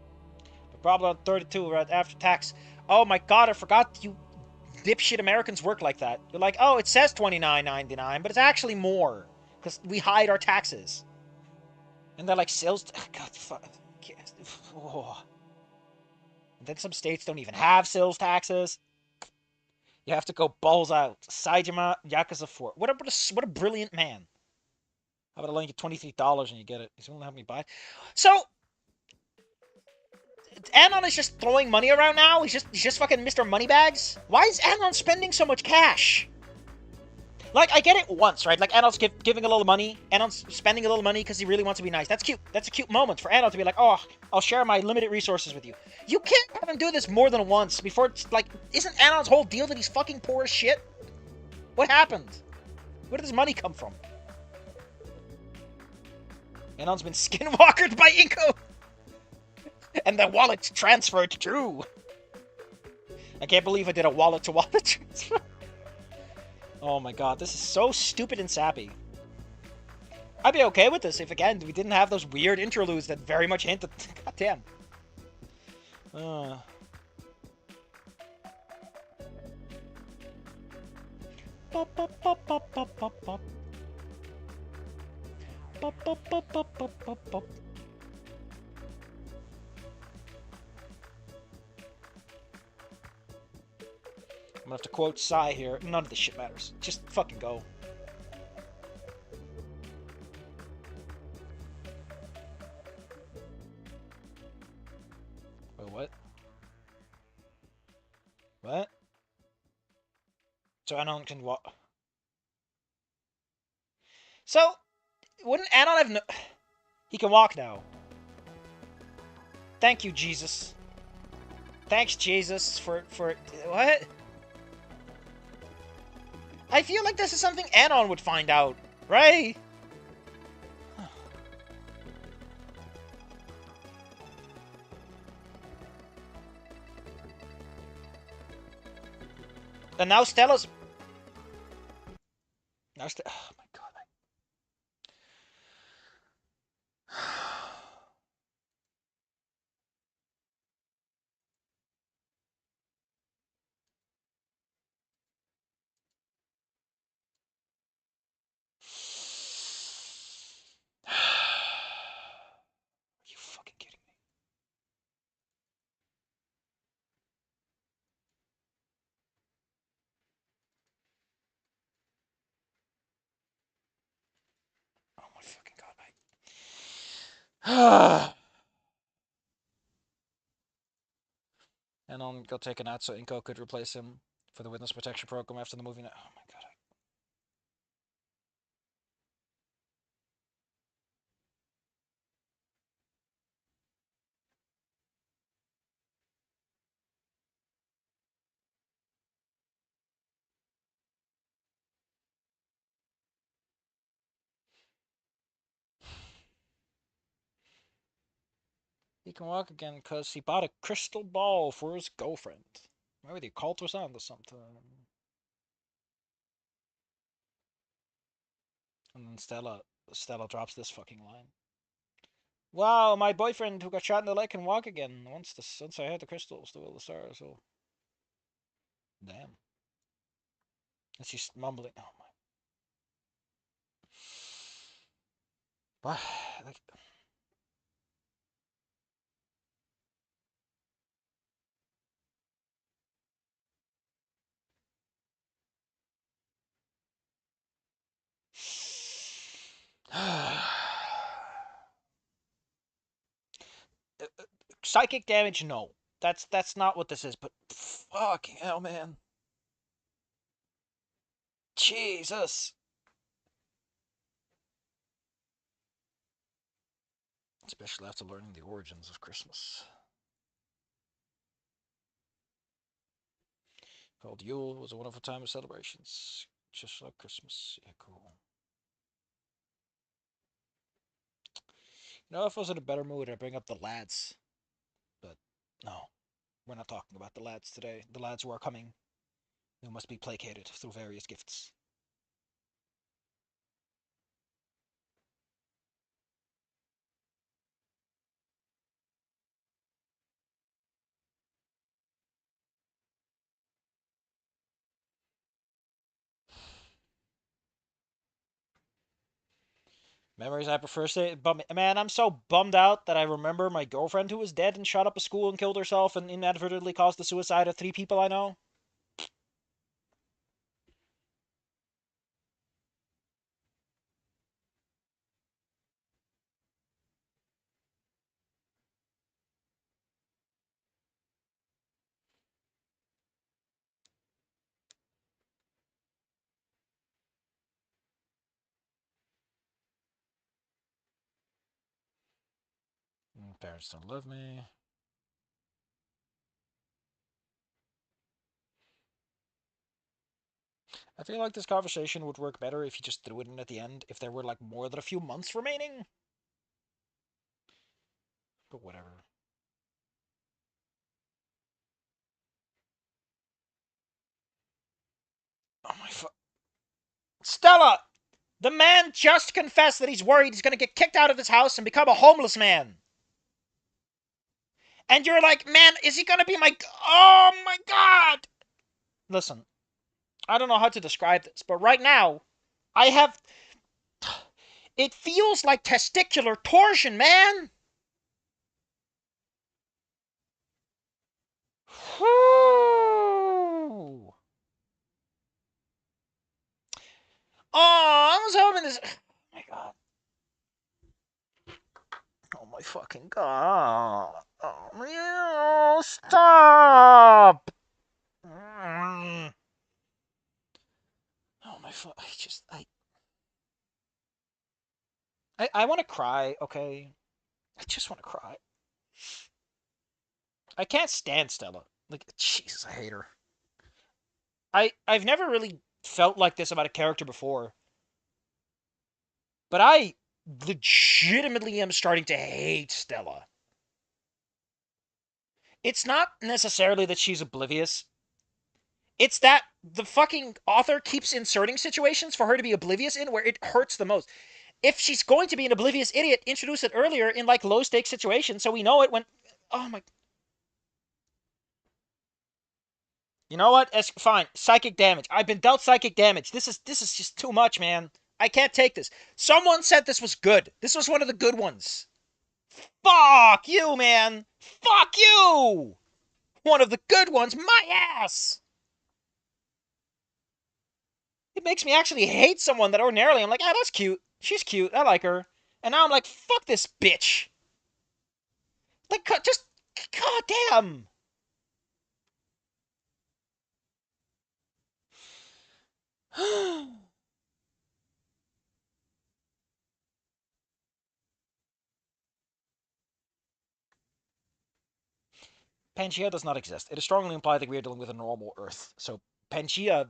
But probably on 32 right after tax. Oh my god, I forgot you dipshit Americans work like that. You're like, oh, it says $29.99, but it's actually more. Because we hide our taxes. And they're like, sales... God, fuck. Oh. And then some states don't even have sales taxes. You have to go balls out. Saejima Yakuza 4. What a brilliant man. How about I lend you $23 and you get it? He's willing to have me buy it. So Anon is just throwing money around now. He's just fucking Mr. Moneybags. Why is Anon spending so much cash? Like, I get it once, right? Like, Anon's giving a little money. Anon's spending a little money because he really wants to be nice. That's cute. That's a cute moment for Anon to be like, oh, I'll share my limited resources with you. You can't have him do this more than once before it's like, isn't Anon's whole deal that he's fucking poor as shit? What happened? Where did this money come from? Anon's been skinwalkered by Inko. And the wallet's transferred too. I can't believe I did a wallet-to-wallet transfer. Oh my god, this is so stupid and sappy. I'd be okay with this if, again, we didn't have those weird interludes that very much hint at... God damn. I'm gonna have to quote Psy here. None of this shit matters. Just fucking go. Wait, what? What? So Anon can walk. So, wouldn't Anon have no... He can walk now. Thank you, Jesus. Thanks, Jesus, for... What? I feel like this is something Anon would find out, right? And now Stella's... Now oh my god. Are you fucking kidding me? Oh my fucking god, mate. And I'll go take an out so Inko could replace him for the witness protection program after the movie. Oh my god. He can walk again because he bought a crystal ball for his girlfriend. Maybe the occult was on to something. And then Stella drops this fucking line. Wow, my boyfriend who got shot in the leg can walk again. Once I had the crystals to will the stars, so... Damn. And she's mumbling. Oh my... What? Like... Psychic damage, no. That's not what this is, but fucking hell, man. Jesus. Especially after learning the origins of Christmas. Called Yule was a wonderful time of celebrations, just like Christmas. Yeah, cool. You know, if I was in a better mood, I'd bring up the lads. But no, we're not talking about the lads today. The lads who are coming, who must be placated through various gifts. Memories I prefer say, man, I'm so bummed out that I remember my girlfriend who was dead and shot up a school and killed herself and inadvertently caused the suicide of 3 people I know. parents don't love me. I feel like this conversation would work better if you just threw it in at the end, if there were like more than a few months remaining. But whatever. Oh my fu- Stella! The man just confessed that he's worried he's gonna get kicked out of his house and become a homeless man. And you're like, man, is he gonna be my. Oh my god! Listen, I don't know how to describe this, but right now, I have. It feels like testicular torsion, man! Whew. Oh, I was hoping this. Oh my god. Oh my fucking god. Oh, stop! Mm. Oh my fuck. I want to cry, okay? I just want to cry. I can't stand Stella. Like, Jesus, I hate her. I've never really felt like this about a character before. But I legitimately am starting to hate Stella. It's not necessarily that she's oblivious. It's that the fucking author keeps inserting situations for her to be oblivious in where it hurts the most. If she's going to be an oblivious idiot, introduce it earlier in like low stakes situations so we know it when. Oh my. You know what? It's fine. Psychic damage. I've been dealt psychic damage. This is just too much, man. I can't take this. Someone said this was good. This was one of the good ones. Fuck you, man. Fuck you. One of the good ones. My ass. It makes me actually hate someone that ordinarily I'm like, ah, that's cute. She's cute. I like her. And now I'm like, fuck this bitch. Like, just, goddamn. Pangea does not exist. It is strongly implied that we are dealing with a normal Earth. So Pangea.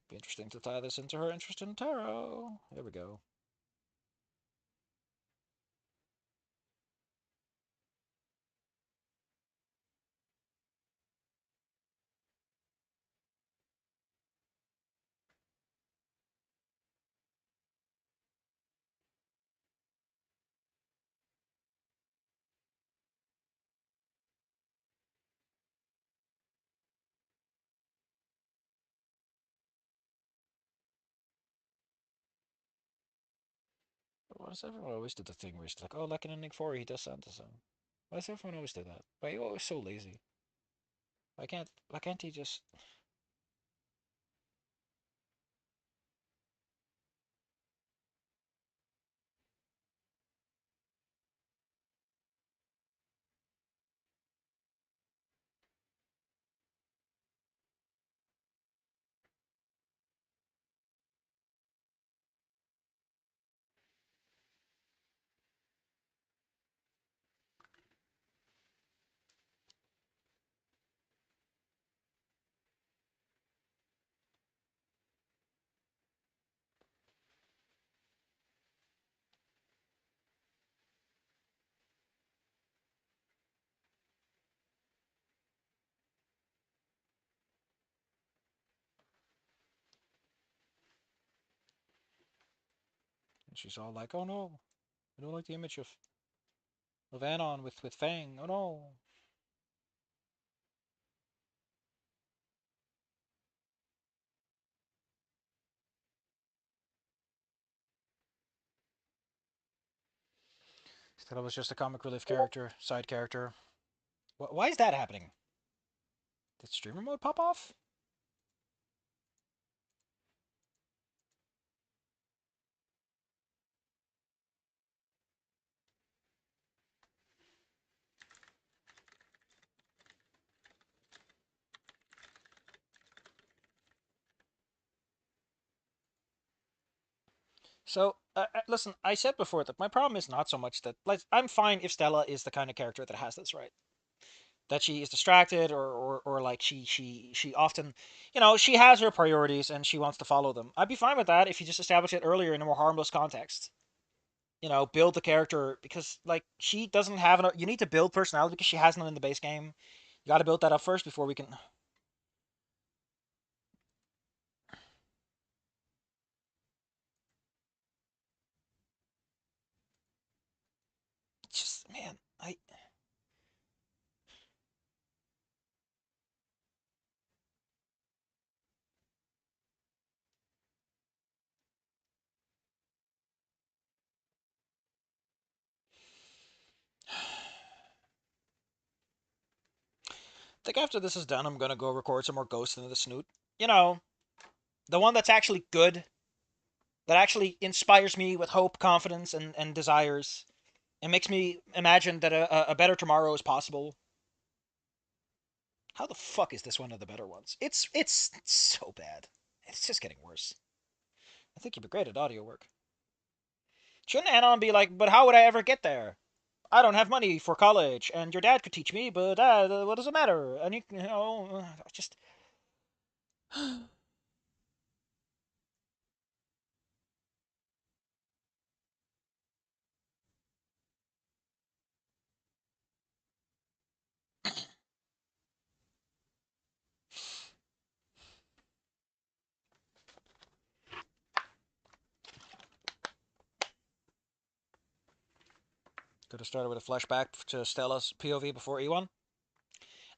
Be interesting to tie this into her interest in tarot. There we go. Why does everyone always do the thing where it's like, oh, like in Ending 4, he does Santa-san? Why does everyone always do that? Why are you always so lazy? Why can't he just... And she's all like, oh no, I don't like the image of Anon with Fang. Oh no. That was just a comic relief character, side character. Why is that happening? Did streamer mode pop off? So, listen, I said before that my problem is not so much that, like, I'm fine if Stella is the kind of character that has this, right? That she is distracted, or like she often, she has her priorities and she wants to follow them. I'd be fine with that if you just establish it earlier in a more harmless context. Build the character, because like she doesn't have enough. You need to build personality because she has none in the base game. You got to build that up first before we can. Just man, think after this is done, I'm gonna go record some more Ghost into the Snoot. You know, the one that's actually good, that actually inspires me with hope, confidence, and desires, and makes me imagine that a better tomorrow is possible. How the fuck is this one of the better ones? It's so bad. It's just getting worse. I think you'd be great at audio work. Shouldn't Anon be like, but how would I ever get there? I don't have money for college, and your dad could teach me, but what does it matter? And just could have started with a flashback to Stella's POV before E1.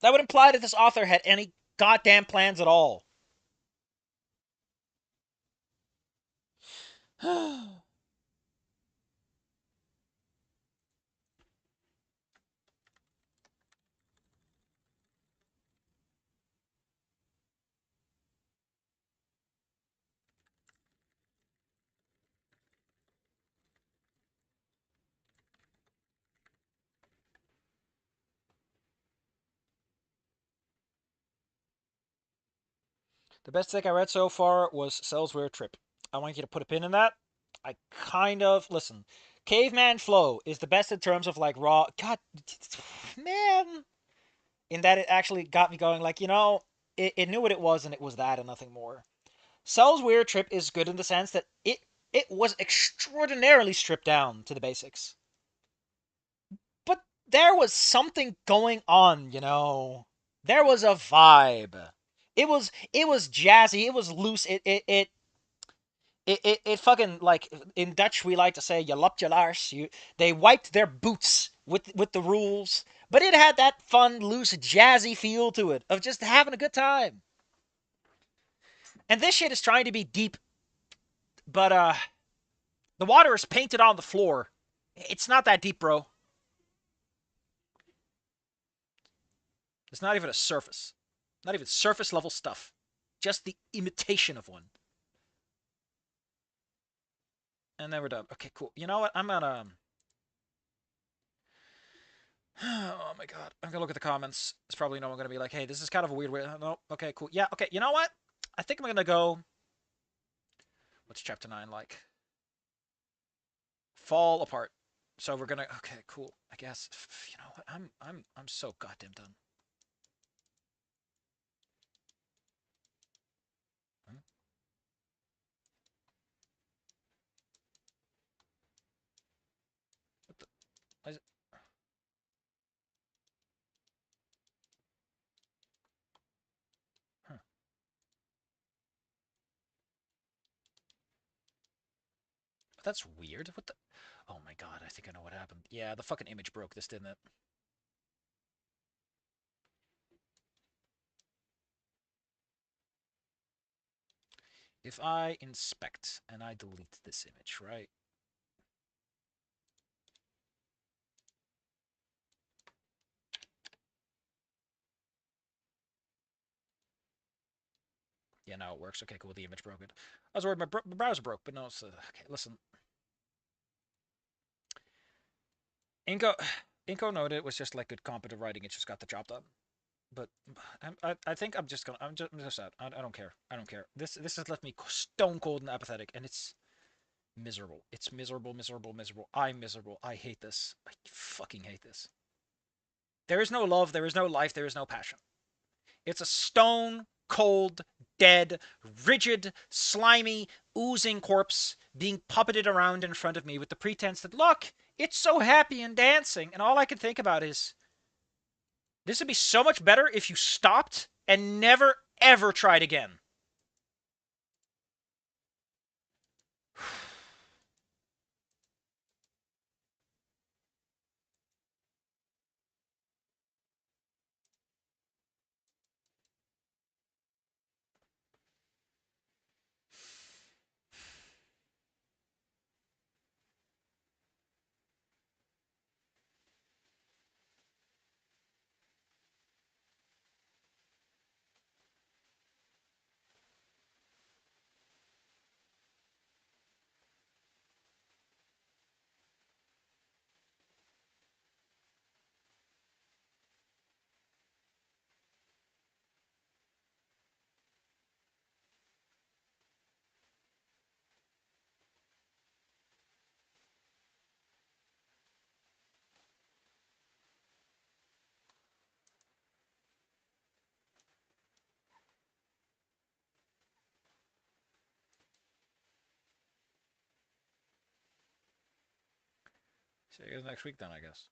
That would imply that this author had any goddamn plans at all. The best thing I read so far was Cell's Weird Trip. I want you to put a pin in that. I kind of listen. Caveman Flow is the best in terms of like raw. God, man, in that it actually got me going. Like it knew what it was and it was that and nothing more. Cell's Weird Trip is good in the sense that it was extraordinarily stripped down to the basics, but there was something going on. There was a vibe. It was jazzy. It was loose. It fucking, like, in Dutch we like to say you lapt je laars. They wiped their boots with the rules, but it had that fun, loose, jazzy feel to it of just having a good time. And this shit is trying to be deep, but the water is painted on the floor. It's not that deep, bro. It's not even a surface. Not even surface level stuff. Just the imitation of one. And then we're done. Okay, cool. You know what? I'm gonna. Oh my god. I'm gonna look at the comments. It's probably no one gonna be like, hey, this is kind of a weird way. No, okay, cool. Yeah, okay. You know what? I think I'm gonna go. What's chapter 9 like? Fall apart. So we're gonna. Okay, cool. I guess. You know what? I'm so goddamn done. Hmm? What the? Why is it? Huh. That's weird. What the? Oh my god, I think I know what happened. Yeah, the fucking image broke this, didn't it? If I inspect and I delete this image, right? Yeah, now it works. Okay, cool. The image broke it. I was worried my browser broke, but no. It's, okay, listen. Inko, Inko noted it was just like good competent writing. It just got the job done. But I think I'm just sad. I don't care. I don't care. This has left me stone cold and apathetic, and it's Miserable. It's miserable, miserable, miserable. I'm miserable. I hate this. I fucking hate this. There is no love, there is no life, there is no passion. It's a stone cold, dead, rigid, slimy, oozing corpse being puppeted around in front of me with the pretense that, look, it's so happy and dancing. And all I can think about is, this would be so much better if you stopped and never, ever tried again. See you guys next week then, I guess.